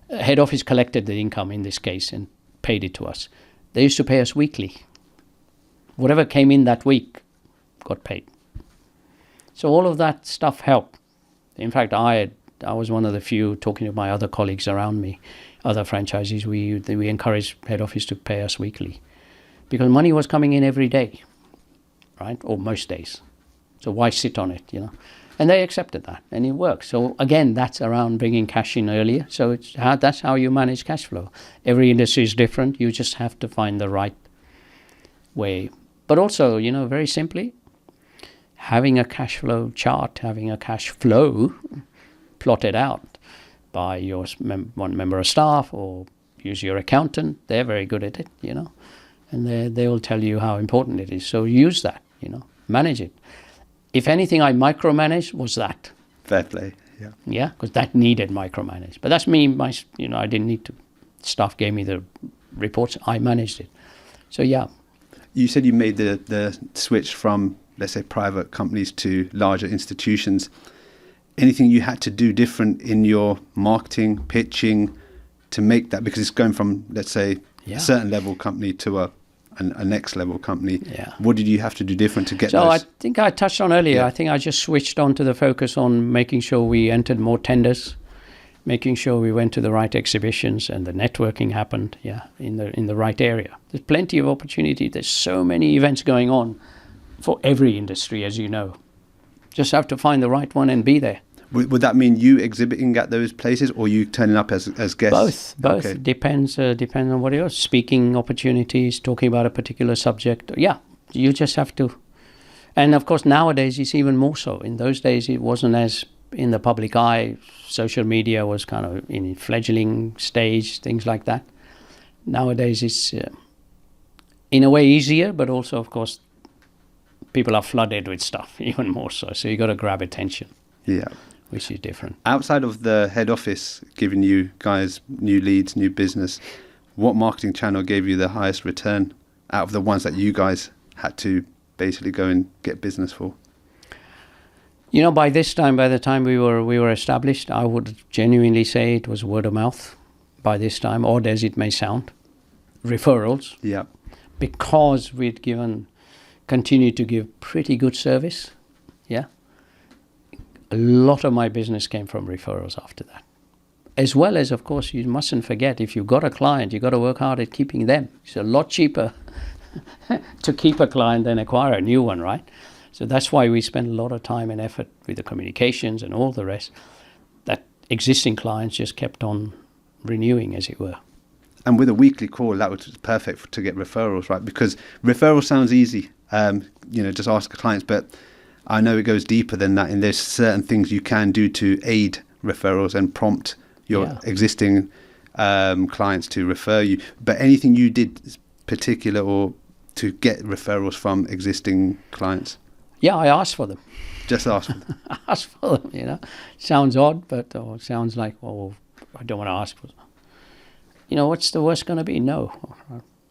Head office collected the income in this case and paid it to us. They used to pay us weekly. Whatever came in that week got paid. So all of that stuff helped. In fact, I was one of the few, talking to my other colleagues around me, other franchisees, we encouraged head office to pay us weekly because money was coming in every day, right? Or most days. So why sit on it, And they accepted that, and it works. So again, that's around bringing cash in earlier. So that's how you manage cash flow. Every industry is different. You just have to find the right way. But also, very simply, having a cash flow chart, having a cash flow plotted out by your one member of staff, or use your accountant. They're very good at it, and they will tell you how important it is. So use that, manage it. If anything, I micromanaged was that. Fair play, yeah. Yeah, because that needed micromanage. But that's me, I didn't need to. Staff gave me the reports. I managed it. So, yeah. You said you made the switch from, let's say, private companies to larger institutions. Anything you had to do different in your marketing, pitching, to make that, because it's going from, let's say, a certain level company to a next level company. Yeah. What did you have to do different to get those? So I think I touched on earlier. I think I just switched on to the focus on making sure we entered more tenders, making sure we went to the right exhibitions, and the networking happened. In the right area. There's plenty of opportunity. There's so many events going on for every industry, as you know. Just have to find the right one and be there. Would that mean you exhibiting at those places, or you turning up as guests? Both. Okay. Depends on what it is. Speaking opportunities, talking about a particular subject. Yeah, you just have to. And of course, nowadays it's even more so. In those days, it wasn't as in the public eye. Social media was kind of in a fledgling stage, things like that. Nowadays, it's in a way easier, but also, of course, people are flooded with stuff even more so. So you got to grab attention. Yeah. Which is different. Outside of the head office giving you guys new leads, new business, what marketing channel gave you the highest return out of the ones that you guys had to basically go and get business for? By the time we were established, I would genuinely say it was word of mouth by this time, odd as it may sound. Referrals. Yeah. Because we'd continued to give pretty good service. Yeah. A lot of my business came from referrals after that. As well as, of course, you mustn't forget, if you've got a client, you've got to work hard at keeping them. It's a lot cheaper to keep a client than acquire a new one, right? So that's why we spend a lot of time and effort with the communications and all the rest. That existing clients just kept on renewing, as it were. And with a weekly call, that was perfect to get referrals, right? Because referral sounds easy, just ask the clients, but I know it goes deeper than that, and there's certain things you can do to aid referrals and prompt your existing clients to refer you. But anything you did particular or to get referrals from existing clients? Yeah, I asked for them. Just ask for them. I asked for them, Sounds odd, but it sounds like, I don't want to ask for them. What's the worst going to be? No.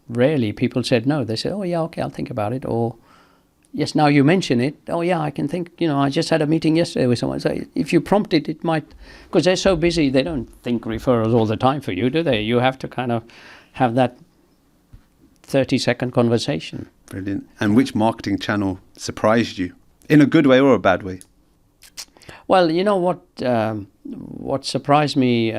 Rarely people said no. They said, oh, yeah, okay, I'll think about it. Or, yes, now you mention it. Oh, yeah, I can think. I just had a meeting yesterday with someone. So if you prompt it, it might, because they're so busy, they don't think referrals all the time for you, do they? You have to kind of have that 30-second conversation. Brilliant. And which marketing channel surprised you, in a good way or a bad way? Well, what surprised me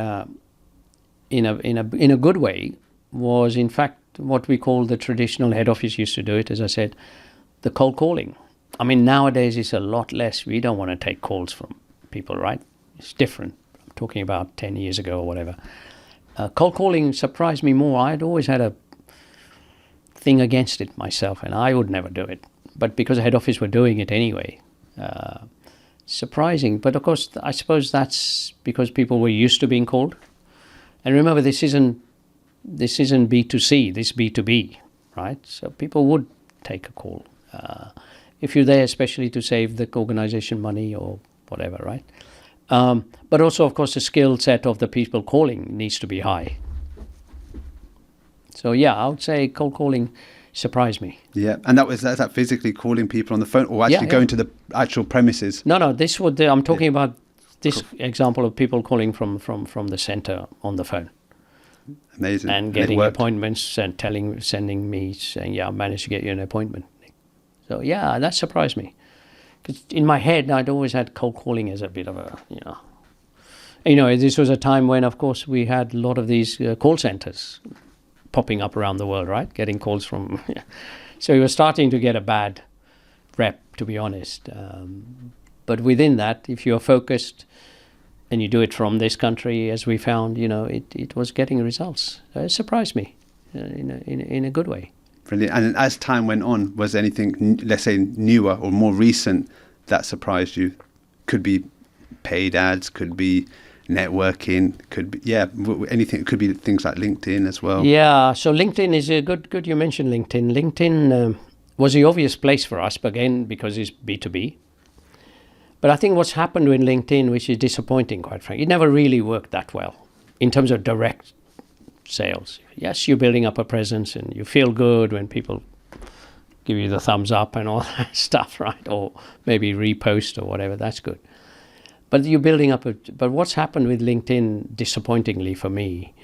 in a good way was, in fact, what we call the traditional head office used to do it, as I said, the cold calling. I mean, nowadays it's a lot less. We don't want to take calls from people, right? It's different. I'm talking about 10 years ago or whatever. Cold calling surprised me more. I'd always had a thing against it myself, and I would never do it. But because the head office were doing it anyway, surprising. But of course, I suppose that's because people were used to being called. And remember, this isn't B2C, this is B2B, right? So people would take a call. If you're there especially to save the organization money or whatever, right? But also, of course, the skill set of the people calling needs to be high. So, yeah, I would say cold calling surprised me. Yeah, and that's that physically calling people on the phone or actually going to the actual premises? No, I'm talking about this example of people calling from the center on the phone. Amazing. And getting appointments and sending me saying, yeah, I managed to get you an appointment. So, yeah, that surprised me. Because in my head, I'd always had cold calling as a bit of a, this was a time when, of course, we had a lot of these call centers popping up around the world, right? Getting calls from... So we were starting to get a bad rep, to be honest. But within that, if you're focused and you do it from this country, as we found, it was getting results. It surprised me in a good way. Brilliant. And as time went on, was there anything, let's say, newer or more recent that surprised you? Could be paid ads, could be networking, could be, anything. It could be things like LinkedIn as well. Yeah, so LinkedIn is a good you mentioned LinkedIn. LinkedIn was the obvious place for us, but again, because it's B2B. But I think what's happened with LinkedIn, which is disappointing, quite frankly, it never really worked that well in terms of direct sales. Yes, you're building up a presence and you feel good when people give you the thumbs up and all that stuff, right? Or maybe repost or whatever, that's good. But you're building up but what's happened with LinkedIn, disappointingly for me,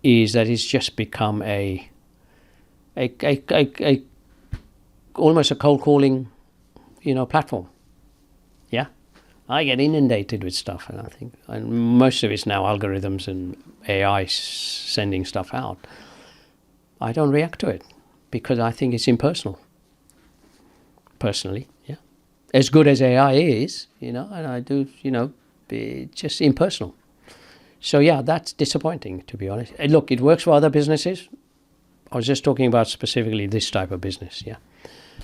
is that it's just become a almost a cold calling, platform. Yeah. I get inundated with stuff, and most of it's now algorithms and AI sending stuff out. I don't react to it because I think it's impersonal. Personally, yeah. As good as AI is, and I do, it's just impersonal. So yeah, that's disappointing, to be honest. And look, it works for other businesses. I was just talking about specifically this type of business, yeah.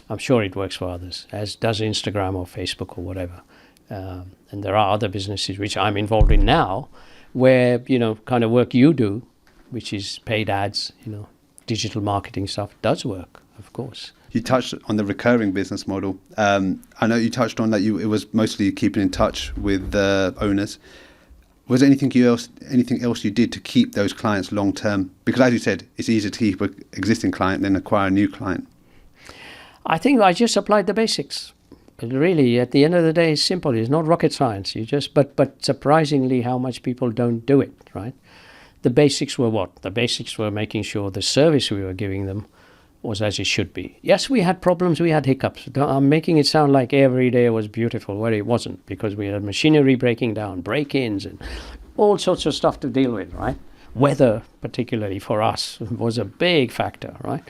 I'm sure it works for others, as does Instagram or Facebook or whatever. And there are other businesses which I'm involved in now where, kind of work you do, which is paid ads, digital marketing stuff, does work, of course. You touched on the recurring business model. I know you touched on that it was mostly keeping in touch with the owners. Was there anything else you did to keep those clients long term? Because as you said, it's easier to keep an existing client than acquire a new client. I think I just applied the basics. Really, at the end of the day, it's simple. It's not rocket science. But surprisingly, how much people don't do it, right? The basics were what? The basics were making sure the service we were giving them was as it should be. Yes, we had problems. We had hiccups. I'm making it sound like every day was beautiful, where it wasn't, because we had machinery breaking down, break-ins, and all sorts of stuff to deal with, right? Weather, particularly for us, was a big factor, right?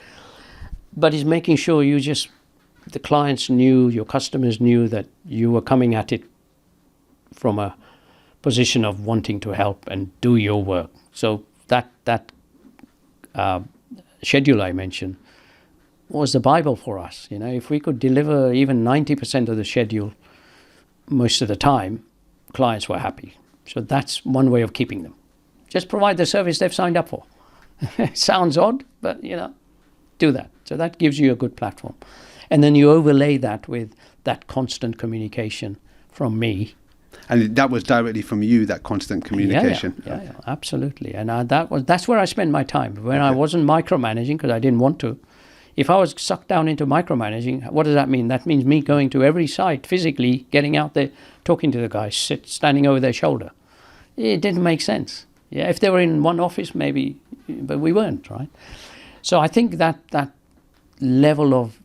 But it's making sure the clients knew, your customers knew that you were coming at it from a position of wanting to help and do your work. So that schedule I mentioned was the Bible for us. If we could deliver even 90% of the schedule most of the time, clients were happy. So that's one way of keeping them. Just provide the service they've signed up for. Sounds odd, but do that. So that gives you a good platform. And then you overlay that with that constant communication from me. And that was directly from you, that constant communication? Yeah, absolutely. And that's where I spent my time. When I wasn't micromanaging, because I didn't want to. If I was sucked down into micromanaging, what does that mean? That means me going to every site, physically getting out there, talking to the guys, standing over their shoulder. It didn't make sense. Yeah, if they were in one office, maybe, but we weren't, right? So I think that level of,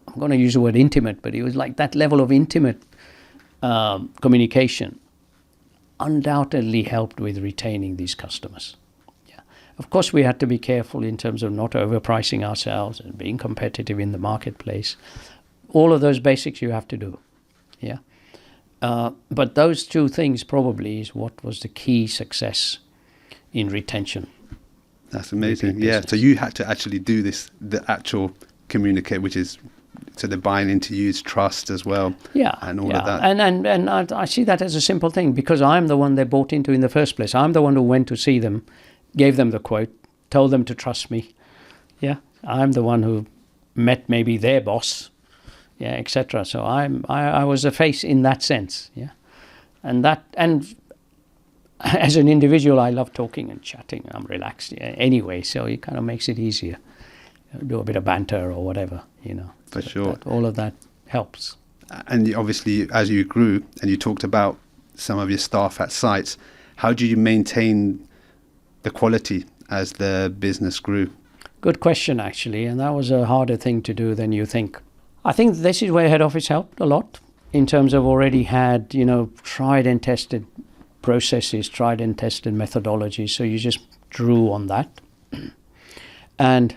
I'm going to use the word intimate, but it was like that level of intimate communication undoubtedly helped with retaining these customers. Yeah, of course we had to be careful in terms of not overpricing ourselves and being competitive in the marketplace. All of those basics you have to do. Yeah, but those two things probably is what was the key success in retention. That's amazing. Yeah, so you had to actually do the actual communicate, which is, so they're buying into you, it's trust as well. Yeah, and all of that. And I see that as a simple thing, because I'm the one they bought into in the first place. I'm the one who went to see them, gave them the quote, told them to trust me. Yeah, I'm the one who met maybe their boss, yeah, etc. So I was a face in that sense. Yeah, and as an individual, I love talking and chatting. I'm relaxed anyway, so it kind of makes it easier. Do a bit of banter or whatever, For sure. All of that helps. And obviously, as you grew and you talked about some of your staff at sites, how do you maintain the quality as the business grew? Good question, actually. And that was a harder thing to do than you think. I think this is where head office helped a lot in terms of already had, tried and tested processes, tried and tested methodologies. So you just drew on that. And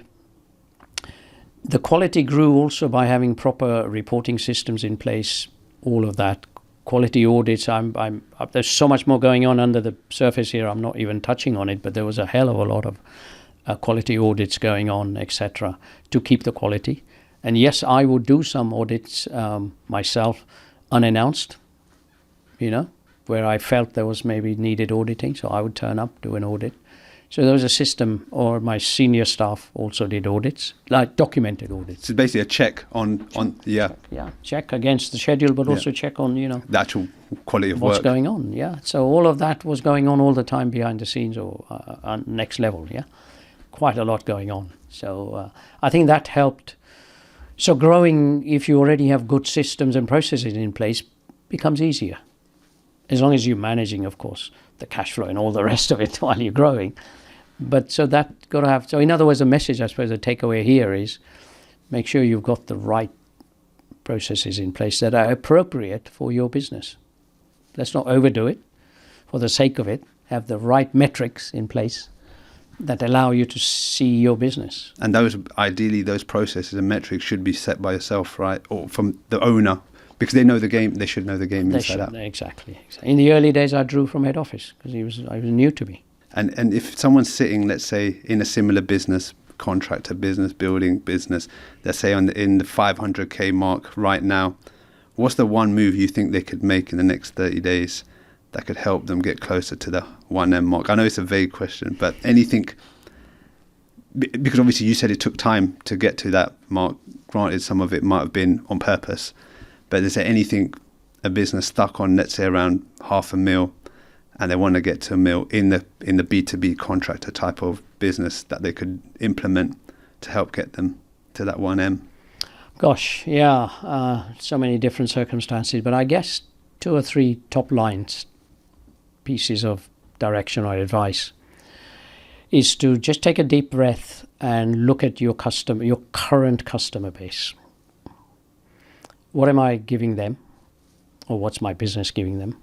the quality grew also by having proper reporting systems in place, all of that, quality audits. There's so much more going on under the surface here. I'm not even touching on it, but there was a hell of a lot of quality audits going on, etc., to keep the quality. And yes, I would do some audits myself, unannounced, where I felt there was maybe needed auditing. So I would turn up, do an audit. So there was a system, or my senior staff also did audits, like documented audits. So basically a check on check against the schedule, but also check on, the actual quality of what's work. going on. Yeah. So all of that was going on all the time behind the scenes, or next level. Yeah. Quite a lot going on. So I think that helped. So growing, if you already have good systems and processes in place, becomes easier. As long as you're managing, of course, the cash flow and all the rest of it while you're growing. But so that got to have, so in other words, the message, I suppose, the takeaway here is make sure you've got the right processes in place that are appropriate for your business. Let's not overdo it for the sake of it. Have the right metrics in place that allow you to see your business. And ideally, those processes and metrics should be set by yourself, right? Or from the owner, because they know the game. They should know the game inside out. Exactly. In the early days, I drew from head office because I was new to me. And if someone's sitting, let's say, in a similar business, contractor business, building business, let's say in the 500k mark right now, what's the one move you think they could make in the next 30 days that could help them get closer to the 1M mark? I know it's a vague question, but anything, because obviously you said it took time to get to that mark. Granted, some of it might have been on purpose, but is there anything a business stuck on, let's say around $500,000, and they want to get to $1 million in the B2B contractor type of business that they could implement to help get them to that 1M? Gosh, yeah, so many different circumstances, but I guess 2 or 3 top lines, pieces of direction or advice, is to just take a deep breath and look at your current customer base. What am I giving them, or what's my business giving them?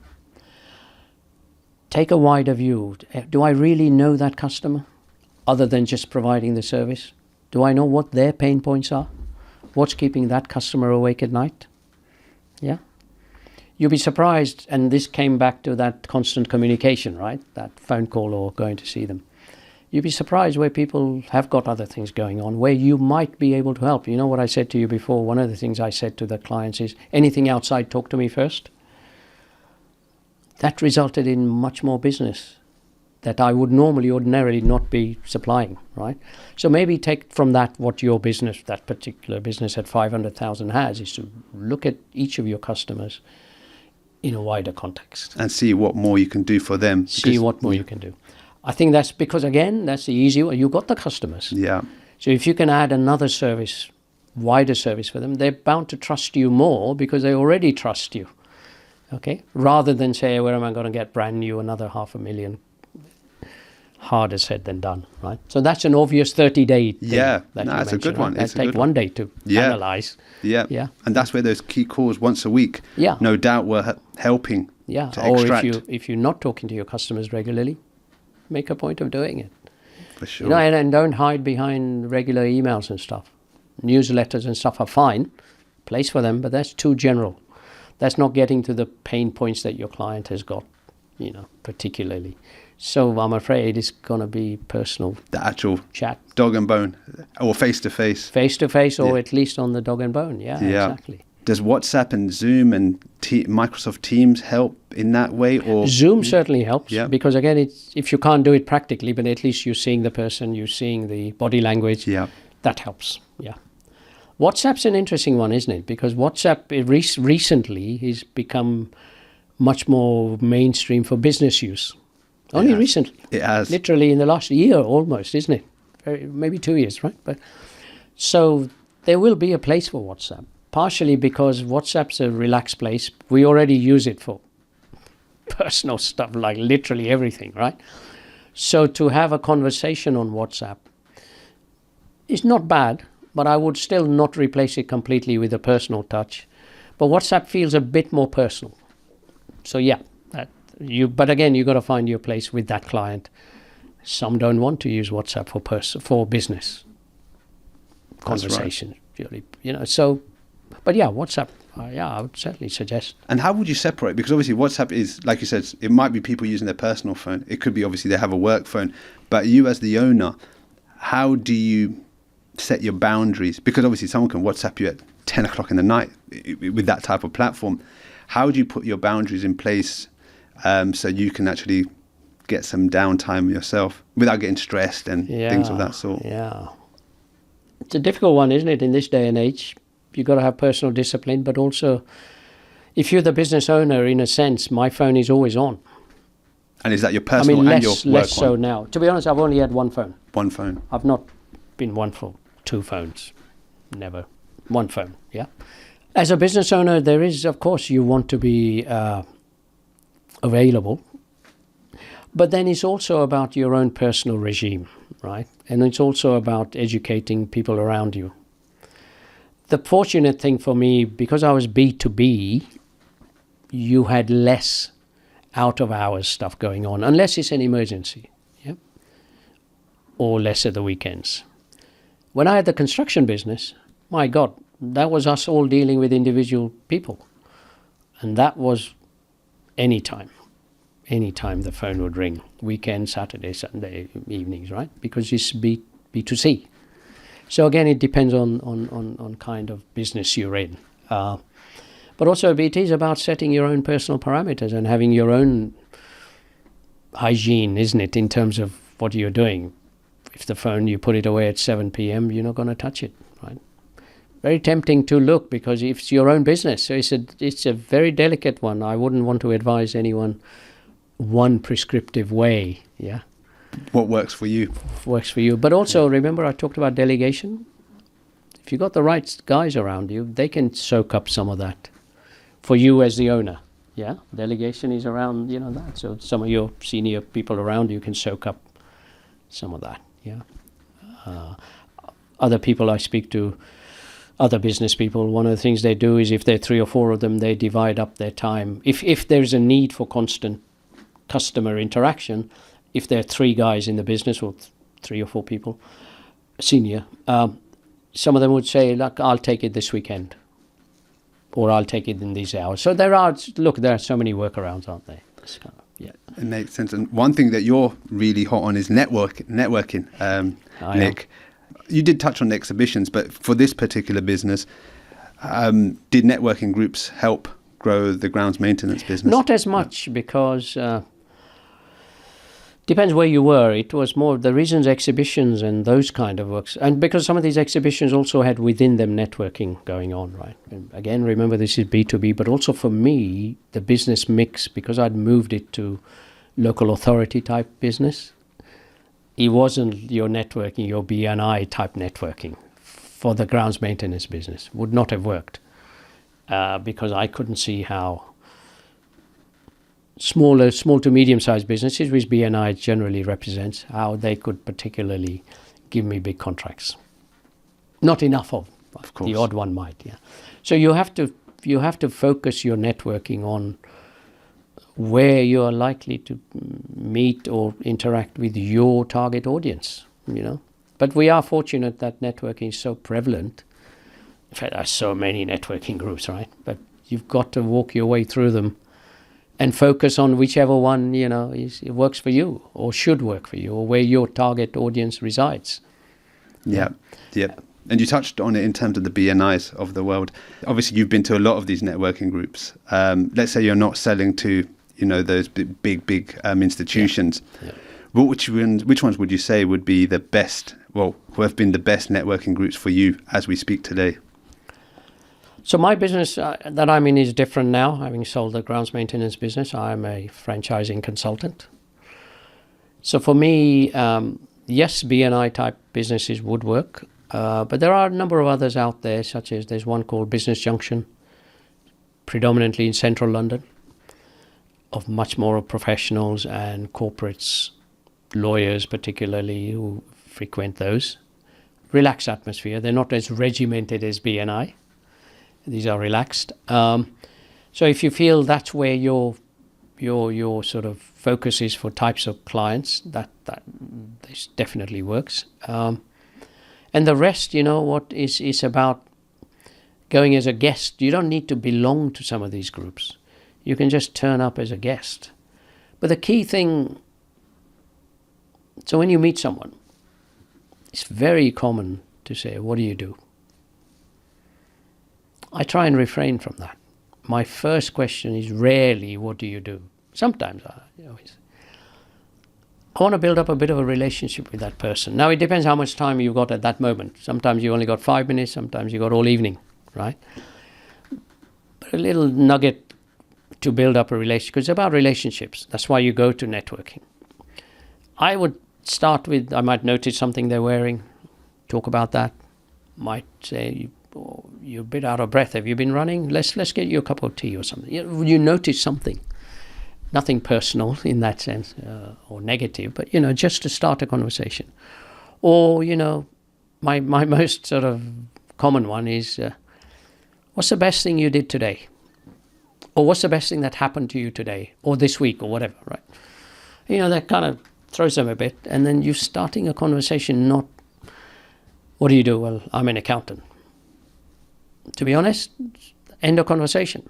Take a wider view. Do I really know that customer, other than just providing the service? Do I know what their pain points are? What's keeping that customer awake at night? Yeah. You'll be surprised, and this came back to that constant communication, right? That phone call or going to see them. You'd be surprised where people have got other things going on, where you might be able to help. You know what I said to you before? One of the things I said to the clients is, anything outside, talk to me first. That resulted in much more business that I would ordinarily not be supplying, right? So maybe take from that what your business, that particular business at 500,000 has, is to look at each of your customers in a wider context. And see what more you can do for them. See what more you can do. I think that's because, again, that's the easy way. You've got the customers. Yeah. So if you can add another service, wider service for them, they're bound to trust you more because they already trust you. Okay? Rather than say, where am I going to get brand new, another $500,000? Harder said than done, right? So that's an obvious 30-day thing. Yeah, that's a good one. It takes one day to analyze. Yeah. And that's where those key calls once a week, no doubt, were helping to extract. Or if you're not talking to your customers regularly, make a point of doing it. For sure. And don't hide behind regular emails and stuff. Newsletters and stuff are fine, place for them, but that's too general. That's not getting to the pain points that your client has got, particularly. So I'm afraid it's going to be personal. The actual chat. Dog and bone, or face-to-face. Face-to-face, or at least on the dog and bone. Yeah, exactly. Does WhatsApp and Zoom and Microsoft Teams help in that way? Or Zoom certainly helps, because again, if you can't do it practically, but at least you're seeing the person, you're seeing the body language. Yeah. That helps, yeah. WhatsApp's an interesting one, isn't it? Because WhatsApp recently has become much more mainstream for business use. Only recently. It has. Literally in the last year almost, isn't it? Maybe 2 years, right? But so there will be a place for WhatsApp, partially because WhatsApp's a relaxed place. We already use it for personal stuff, like literally everything, right? So to have a conversation on WhatsApp is not bad, but I would still not replace it completely with a personal touch. But WhatsApp feels a bit more personal. So but again, you've got to find your place with that client. Some don't want to use WhatsApp for business conversation. Right. So But yeah, WhatsApp. I would certainly suggest. And how would you separate? Because obviously WhatsApp is, like you said, it might be people using their personal phone. It could be obviously they have a work phone. But you as the owner, how do you set your boundaries? Because obviously someone can WhatsApp you at 10 o'clock in the night with that type of platform. How do you put your boundaries in place so you can actually get some downtime yourself without getting stressed and things of that sort? Yeah. It's a difficult one, isn't it, in this day and age? You've got to have personal discipline, but also, if you're the business owner, in a sense, my phone is always on. And is that your personal and your work less so one? now. To be honest, I've only had one phone. One phone. I've not been one for two phones. Never. One phone, yeah. As a business owner, there is, of course, you want to be available. But then it's also about your own personal regime, right? And it's also about educating people around you. The fortunate thing for me, because I was B2B, you had less out-of-hours stuff going on, unless it's an emergency, yeah? Or less at the weekends. When I had the construction business, my God, that was us all dealing with individual people. And that was anytime the phone would ring, weekend, Saturday, Sunday, evenings, right? Because it's B2C. So again, it depends on kind of business you're in. But also it is about setting your own personal parameters and having your own hygiene, isn't it, in terms of what you're doing. If the phone, you put it away at 7 p.m., you're not going to touch it, right? Very tempting to look, because if it's your own business, so it's a very delicate one. I wouldn't want to advise anyone one prescriptive way, yeah. What works for you? Works for you. But also, remember I talked about delegation? If you've got the right guys around you, they can soak up some of that for you as the owner, yeah. Delegation is around, that. So some of your senior people around you can soak up some of that, yeah. Other people I speak to, other business people, one of the things they do is, if there are 3 or 4 of them, they divide up their time. If there's a need for constant customer interaction, if there are 3 guys in the business, or 3 or 4 people, senior, some of them would say, look, I'll take it this weekend, or I'll take it in these hours. So there are so many workarounds, aren't there? Yeah. It makes sense. And one thing that you're really hot on is networking, Nick. You did touch on exhibitions, but for this particular business, did networking groups help grow the grounds maintenance business? Not as much, because depends where you were. It was more the reasons exhibitions and those kind of works. And because some of these exhibitions also had within them networking going on, right? And again, remember, this is B2B, but also for me, the business mix, because I'd moved it to local authority type business, it wasn't your networking, your BNI type networking for the grounds maintenance business. Would not have worked, because I couldn't see how small to medium-sized businesses, which BNI generally represents, how they could particularly give me big contracts. Not enough of course. The odd one might, yeah. So you have to focus your networking on where you are likely to meet or interact with your target audience, But we are fortunate that networking is so prevalent. In fact, there are so many networking groups, right? But you've got to walk your way through them and focus on whichever one, it works for you, or should work for you, or where your target audience resides. Yeah. And you touched on it in terms of the BNIs of the world. Obviously, you've been to a lot of these networking groups. Let's say you're not selling to, those big institutions. Yeah. Which ones would you say would be the best, who have been the best networking groups for you as we speak today? So my business that I'm in is different now. Having sold the grounds maintenance business, I'm a franchising consultant. So for me, yes, BNI type businesses would work. But there are a number of others out there, such as there's one called Business Junction, predominantly in central London, of much more of professionals and corporates, lawyers particularly, who frequent those. Relaxed atmosphere. They're not as regimented as BNI. These are relaxed. So if you feel that's where your sort of focus is for types of clients, that this definitely works. And the rest, what is about going as a guest. You don't need to belong to some of these groups. You can just turn up as a guest. But the key thing, so when you meet someone, it's very common to say, what do you do? I try and refrain from that. My first question is rarely, what do you do? Sometimes I want to build up a bit of a relationship with that person. Now, it depends how much time you've got at that moment. Sometimes you only got 5 minutes, sometimes you got all evening, right? But a little nugget to build up a relationship, because it's about relationships. That's why you go to networking. I would start with, I might notice something they're wearing, talk about that. Might say, you're a bit out of breath. Have you been running? Let's get you a cup of tea or something. You notice something. Nothing personal in that sense, or negative, but, just to start a conversation. Or, my most sort of common one is, what's the best thing you did today? Or what's the best thing that happened to you today? Or this week, or whatever, right? That kind of throws them a bit. And then you're starting a conversation, not, what do you do? Well, I'm an accountant. To be honest, end of conversation.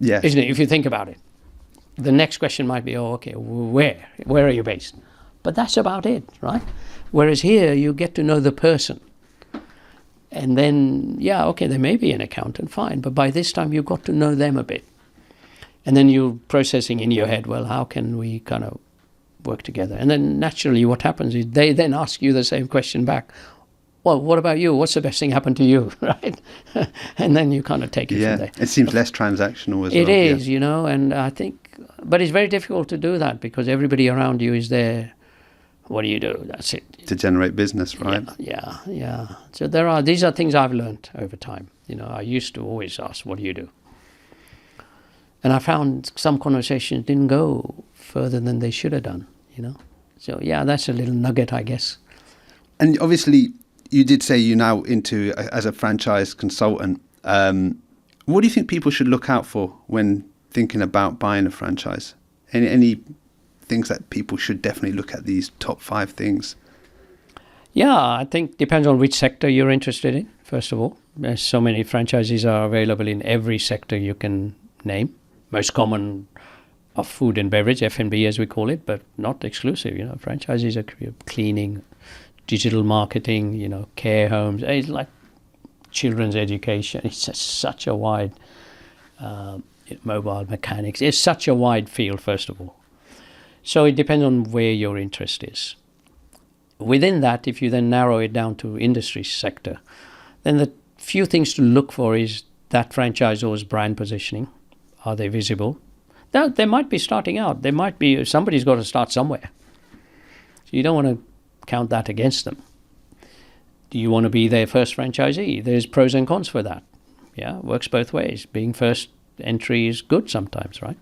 Yeah. Isn't it, if you think about it? The next question might be, okay, where are you based? But that's about it, right? Whereas here, you get to know the person. And then, they may be an accountant, fine. But by this time, you've got to know them a bit. And then you're processing in your head, well, how can we kind of work together? And then naturally, what happens is they then ask you the same question back. Well, what about you? What's the best thing happened to you, right? And then you kind of take it from there. It seems less transactional as well. It is, and I think, but it's very difficult to do that because everybody around you is there. What do you do? That's it. To generate business, right? Yeah. So these are things I've learned over time. I used to always ask, what do you do? And I found some conversations didn't go further than they should have done, So, that's a little nugget, I guess. And obviously, you did say you're now into as a franchise consultant. What do you think people should look out for when thinking about buying a franchise? Any things that people should definitely look at, these top 5 things? Yeah, I think depends on which sector you're interested in, first of all. There's so many franchises are available in every sector you can name. Most common are food and beverage, F&B as we call it, but not exclusive. Franchises are cleaning, digital marketing, care homes. It's like children's education. It's just such a wide, mobile mechanics. It's such a wide field, first of all. So it depends on where your interest is. Within that, if you then narrow it down to industry sector, then the few things to look for is that franchisor's brand positioning. Are they visible? Now, they might be starting out. They might be, somebody's got to start somewhere. So you don't want to count that against them. Do you want to be their first franchisee? There's pros and cons for that. Yeah, works both ways. Being first entry is good sometimes, right?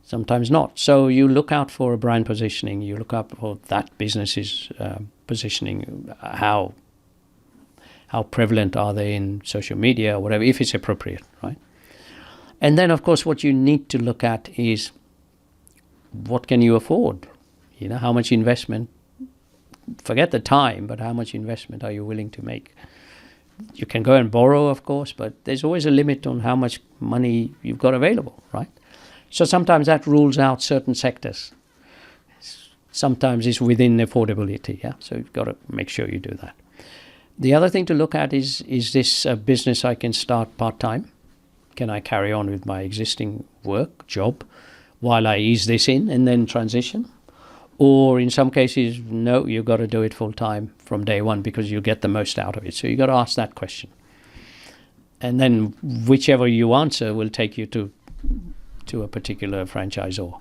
Sometimes not. So you look out for a brand positioning. You look out for that business's positioning. How prevalent are they in social media or whatever, if it's appropriate, right? And then, of course, what you need to look at is what can you afford? How much investment? Forget the time, but how much investment are you willing to make? You can go and borrow, of course, but there's always a limit on how much money you've got available, right? So sometimes that rules out certain sectors. Sometimes it's within affordability, yeah? So you've got to make sure you do that. The other thing to look at is this a business I can start part-time? Can I carry on with my existing job, while I ease this in and then transition? Or in some cases, no, you've got to do it full-time from day one because you get the most out of it. So you've got to ask that question. And then whichever you answer will take you to a particular franchisor.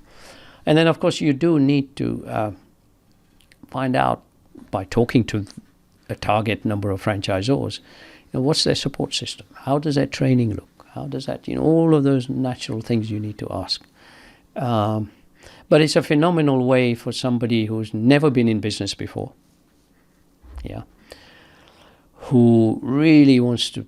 And then, of course, you do need to find out by talking to a target number of franchisors, what's their support system? How does their training look? How does that, all of those natural things you need to ask. But it's a phenomenal way for somebody who's never been in business before, who really wants to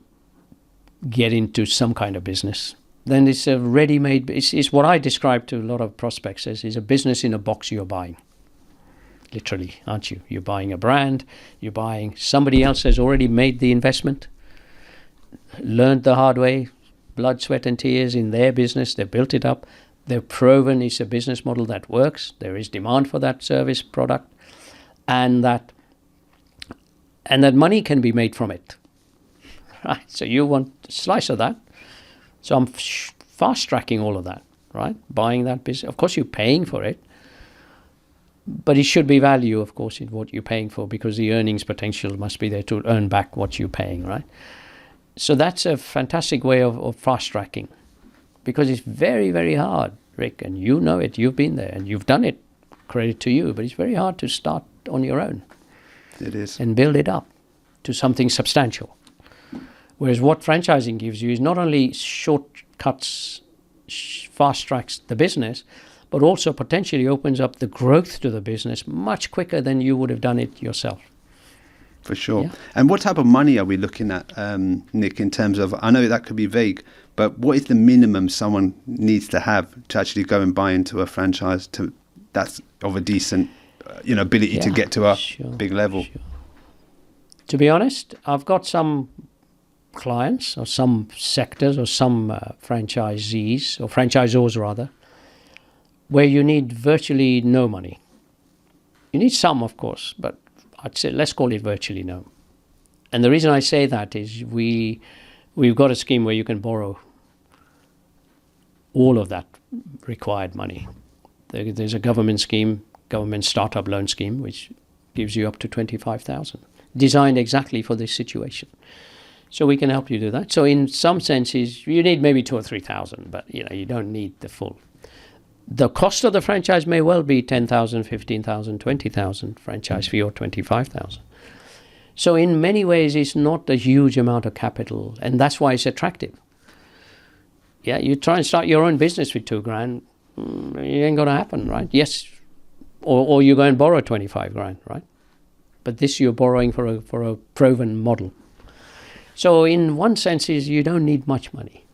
get into some kind of business. Then it's a ready-made, it's what I describe to a lot of prospects as is a business in a box you're buying. Literally, aren't you? You're buying a brand, you're buying, somebody else has already made the investment. learned the hard way, blood, sweat and tears in their business. They've built it up. They've proven it's a business model that works. There is demand for that service product, and that money can be made from it. Right? So you want a slice of that. So I'm fast tracking all of that, right? Buying that business. Of course, you're paying for it, but it should be value, of course, in what you're paying for, because the earnings potential must be there to earn back what you're paying, right? So that's a fantastic way of fast tracking, because it's very, very hard, Rick, and you know it. You've been there and you've done it. Credit to you, but it's very hard to start on your own. It is. And build it up to something substantial. Whereas what franchising gives you is not only shortcuts, fast tracks the business, but also potentially opens up the growth to the business much quicker than you would have done it yourself. For sure. Yeah. And what type of money are we looking at, Nick, in terms of, I know that could be vague, but what is the minimum someone needs to have to actually go and buy into a franchise that's of a decent ability to get to a big level? Sure. To be honest, I've got some clients or some sectors or some franchisees or franchisors rather, where you need virtually no money. You need some, of course, but I'd say let's call it virtually no. And the reason I say that is we've got a scheme where you can borrow all of that required money. There's a government scheme, government startup loan scheme, which gives you up to 25,000, designed exactly for this situation. So we can help you do that. So in some senses, you need maybe 2,000 or 3,000, but you don't need the full. The cost of the franchise may well be 10,000, 15,000, 20,000 franchise fee, or 25,000. So in many ways, it's not a huge amount of capital, and that's why it's attractive. Yeah, you try and start your own business with $2,000, it ain't going to happen, right? Yes, or you go and borrow 25 grand, right? But this you're borrowing for a proven model. So in one sense, is you don't need much money.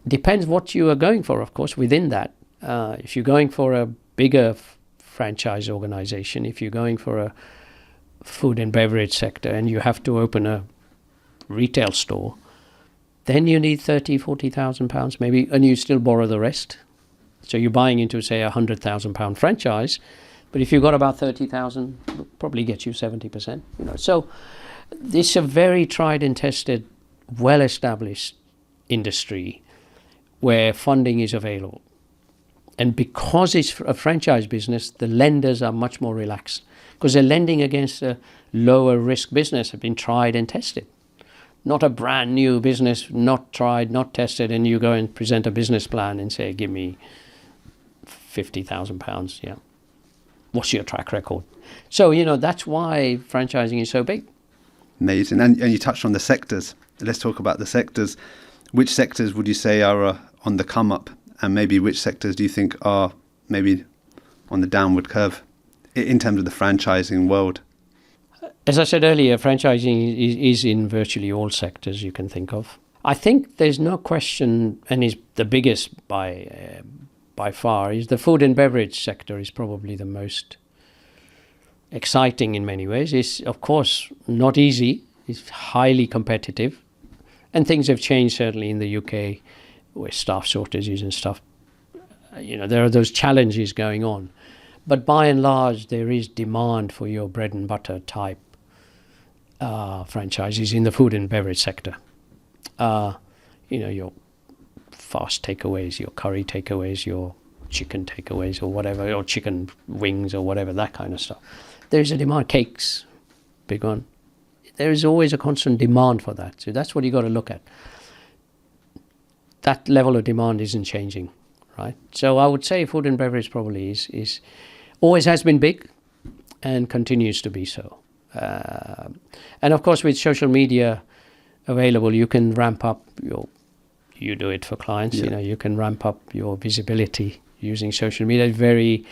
Depends what you are going for, of course, within that. If you're going for a bigger franchise organization, if you're going for a food and beverage sector and you have to open a retail store, then you need 30, 40,000 pounds maybe, and you still borrow the rest. So you're buying into, say, £100,000 franchise, but if you've got about 30,000, it'll probably get you 70%. So this is a very tried and tested, well-established industry where funding is available. And because it's a franchise business, the lenders are much more relaxed because they're lending against a lower risk business, have been tried and tested. Not a brand new business, not tried, not tested, and you go and present a business plan and say, give me £50,000, yeah. What's your track record? So, that's why franchising is so big. Amazing. And you touched on the sectors. Let's talk about the sectors. Which sectors would you say are on the come up? And maybe which sectors do you think are maybe on the downward curve in terms of the franchising world? As I said earlier, franchising is in virtually all sectors you can think of. I think there's no question, and is the biggest by far, is the food and beverage sector is probably the most exciting in many ways. It's, of course, not easy. It's highly competitive. And things have changed, certainly in the UK, with staff shortages and stuff. There are those challenges going on. But by and large, there is demand for your bread and butter type franchises in the food and beverage sector. Your fast takeaways, your curry takeaways, your chicken takeaways or whatever, or chicken wings or whatever, that kind of stuff. There's a demand. Cakes, big one. There is always a constant demand for that. So that's what you got to look at. That level of demand isn't changing, right? So I would say food and beverage probably is always has been big and continues to be so. And of course, with social media available, you can ramp up you do it for clients, you can ramp up your visibility using social media. Very,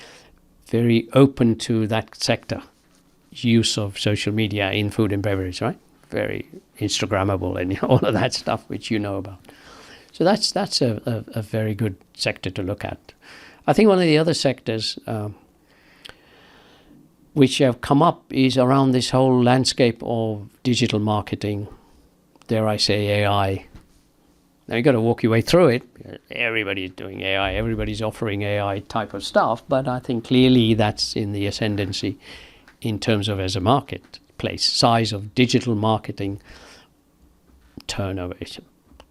very open to that sector, use of social media in food and beverage, right? Very Instagrammable and all of that stuff, which you know about. So that's a very good sector to look at. I think one of the other sectors which have come up is around this whole landscape of digital marketing, dare I say, AI. Now you've got to walk your way through it. Everybody's doing AI, everybody's offering AI type of stuff, but I think clearly that's in the ascendancy in terms of as a marketplace. Size of digital marketing turnover is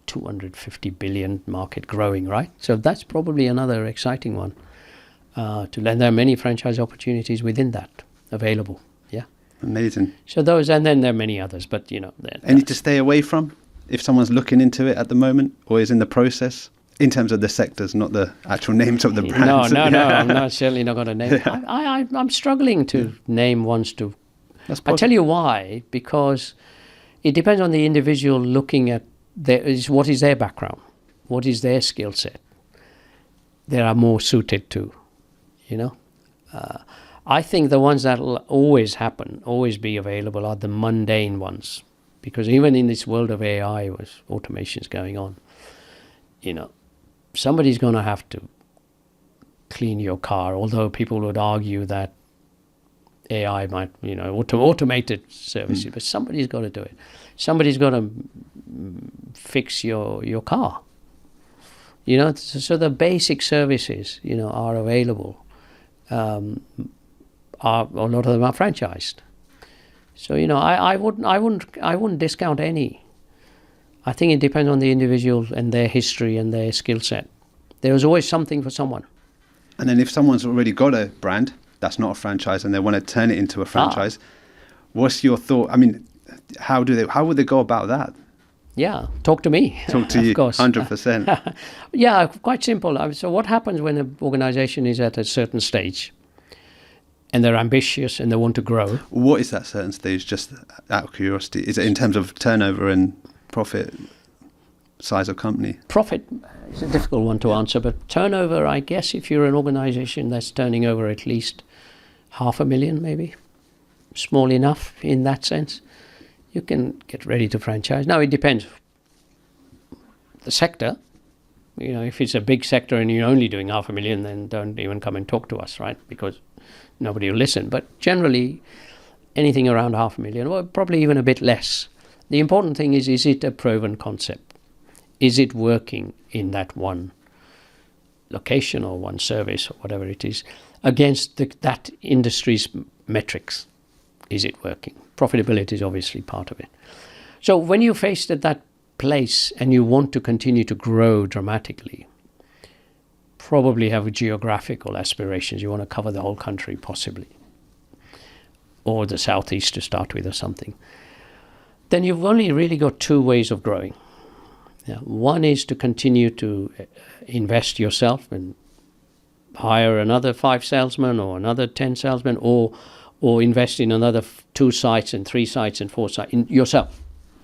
250 billion market growing, right? So that's probably another exciting one. And there are many franchise opportunities within that available. Yeah. Amazing. So those, and then there are many others, but you know. Any to stay away from if someone's looking into it at the moment or is in the process? In terms of the sectors, not the actual names of the brands. No, I'm certainly not going to name. Yeah. I'm struggling to name ones to. I tell you why, because it depends on the individual looking at what is their background, what is their skill set. They are more suited to, you know. I think the ones that will always happen, always be available, are the mundane ones, because even in this world of AI, with automations going on, you know, somebody's going to have to clean your car, although people would argue that AI might, you know, automated services, but somebody's got to do it. Somebody's got to fix your car. You know, so the basic services, you know, are available. A lot of them are franchised. So, you know, I wouldn't discount any. I think it depends on the individual and their history and their skill set. There is always something for someone. And then if someone's already got a brand that's not a franchise and they want to turn it into a franchise, what's your thought? I mean, how would they go about that? Yeah, talk to me. Talk to you, of course. 100%. Yeah, quite simple. So what happens when an organization is at a certain stage and they're ambitious and they want to grow? What is that certain stage, just out of curiosity? Is it in terms of turnover and profit, size of company? Profit is a difficult one to answer, but turnover, I guess if you're an organization that's turning over at least 500,000 maybe, small enough in that sense, you can get ready to franchise. Now it depends. The sector, you know, if it's a big sector and you're only doing 500,000, then don't even come and talk to us, right? Because nobody will listen. But generally, anything around 500,000, or probably even a bit less. The important thing is it a proven concept? Is it working in that one location or one service or whatever it is against that industry's metrics? Is it working? Profitability is obviously part of it. So when you're faced at that place and you want to continue to grow dramatically, probably have geographical aspirations. You want to cover the whole country possibly, or the southeast to start with or something. Then you've only really got two ways of growing. Yeah. One is to continue to invest yourself and hire another 5 salesmen or another 10 salesmen, or invest in another 2 sites and 3 sites and 4 sites in yourself,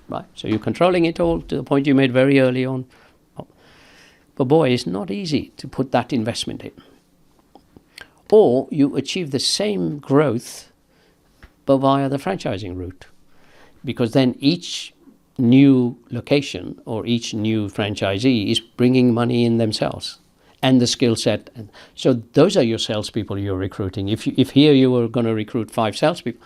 right? So you're controlling it all to the point you made very early on. But boy, it's not easy to put that investment in. Or you achieve the same growth but via the franchising route, because then each new location or each new franchisee is bringing money in themselves and the skill set. And so those are your salespeople you're recruiting. If here you were going to recruit 5 salespeople,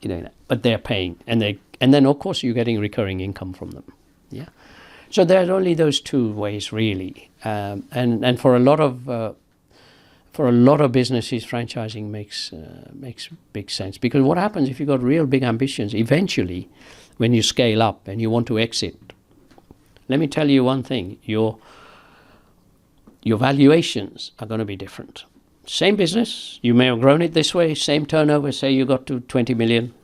you know, but they're paying, and then of course you're getting recurring income from them. Yeah. So there's only those 2 ways really, and for a lot of businesses, franchising makes big sense, because what happens if you've got real big ambitions eventually, when you scale up and you want to exit? Let me tell you one thing: your valuations are going to be different. Same business, you may have grown it this way, same turnover, say you got to 20 million.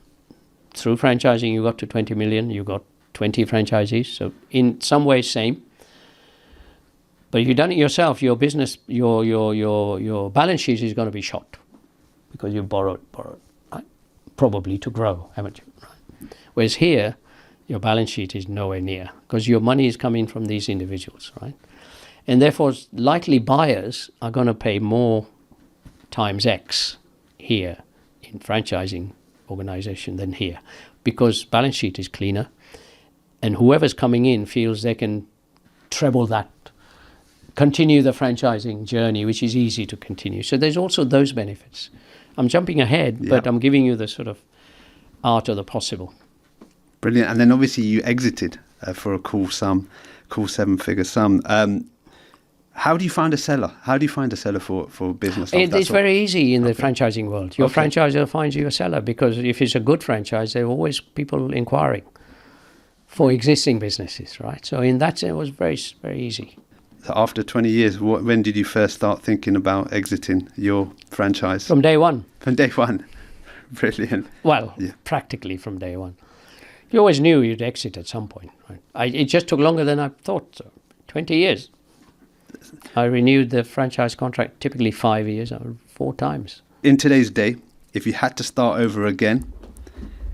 Through franchising, you got to 20 million, you got 20 franchisees. So in some ways, same. But if you've done it yourself, your business, your balance sheet is going to be shot because you borrowed, right? Probably to grow, haven't you? Right? Whereas here, your balance sheet is nowhere near, because your money is coming from these individuals, right? And therefore, likely buyers are going to pay more times X here in franchising organization than here, because balance sheet is cleaner, and whoever's coming in feels they can treble that, continue the franchising journey, which is easy to continue. So there's also those benefits. I'm jumping ahead, but I'm giving you the sort of art of the possible. Brilliant. And then obviously you exited for a cool 7-figure sum. How do you find a seller? How do you find a seller for business? It's very easy in the franchising world. Your Okay. franchisor finds you a seller, because if it's a good franchise, there are always people inquiring for existing businesses, right? So in that sense, it was very, very easy. So after 20 years, when did you first start thinking about exiting your franchise? From day one. From day one. Brilliant. Well, Yeah. practically from day one. You always knew you'd exit at some point, right? It just took longer than I thought. So 20 years. I renewed the franchise contract typically 5 years, 4 times. In today's day, if you had to start over again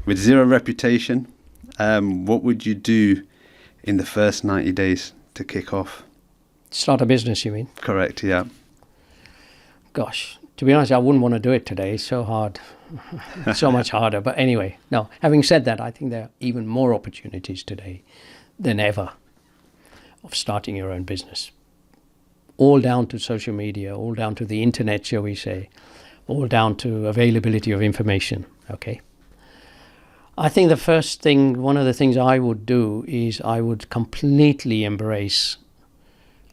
with zero reputation, what would you do in the first 90 days to kick off? Start a business, you mean? Correct, yeah. Gosh, to be honest, I wouldn't want to do it today. It's so hard. So much harder. But anyway, no. Having said that, I think there are even more opportunities today than ever of starting your own business. All down to social media, all down to the internet, shall we say, all down to availability of information, okay? I think the first thing, one of the things I would do is I would completely embrace,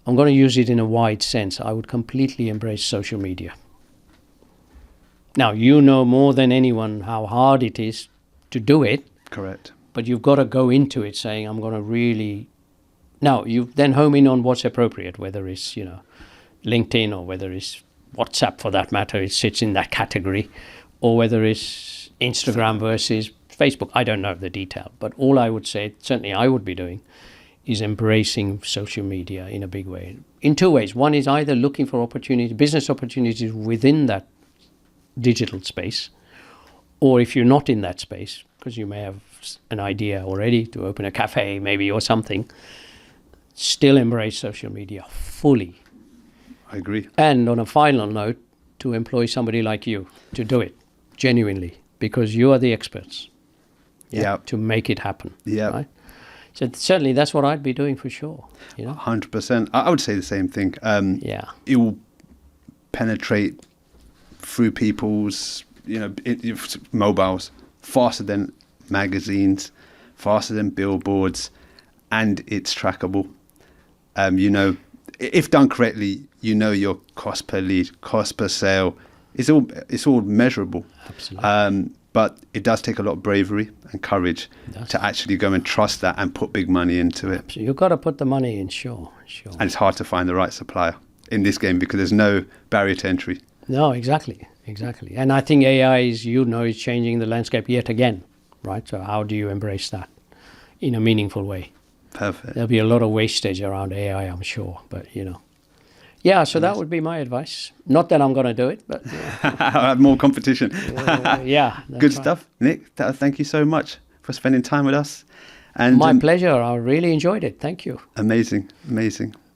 I'm going to use it in a wide sense, I would completely embrace social media. Now, you know more than anyone how hard it is to do it, Correct. but you've got to go into it saying, I'm going to really... Now, you then home in on what's appropriate, whether it's, LinkedIn, or whether it's WhatsApp for that matter, it sits in that category, or whether it's Instagram versus Facebook. I don't know the detail, but all I would say, certainly I would be doing, is embracing social media in a big way. In 2 ways. One is either looking for opportunities, business opportunities within that digital space, or if you're not in that space, because you may have an idea already to open a cafe maybe or something, still embrace social media fully. I agree. And on a final note, to employ somebody like you to do it genuinely, because you are the experts. Yeah. To make it happen. Yeah. Right? So certainly that's what I'd be doing for sure. 100%. I would say the same thing. Yeah. It will penetrate through people's, mobiles faster than magazines, faster than billboards, and it's trackable. If done correctly, your cost per lead, cost per sale. It's all measurable. Absolutely. But it does take a lot of bravery and courage to actually go and trust that and put big money into it. So you've got to put the money in, sure. And it's hard to find the right supplier in this game because there's no barrier to entry. No, exactly. And I think AI is changing the landscape yet again, right? So how do you embrace that in a meaningful way? Perfect. There'll be a lot of wastage around AI, I'm sure, but Yeah, so that would be my advice. Not that I'm going to do it, but I'll have more competition. yeah. Good stuff. Nick, thank you so much for spending time with us. And My pleasure. I really enjoyed it. Thank you. Amazing.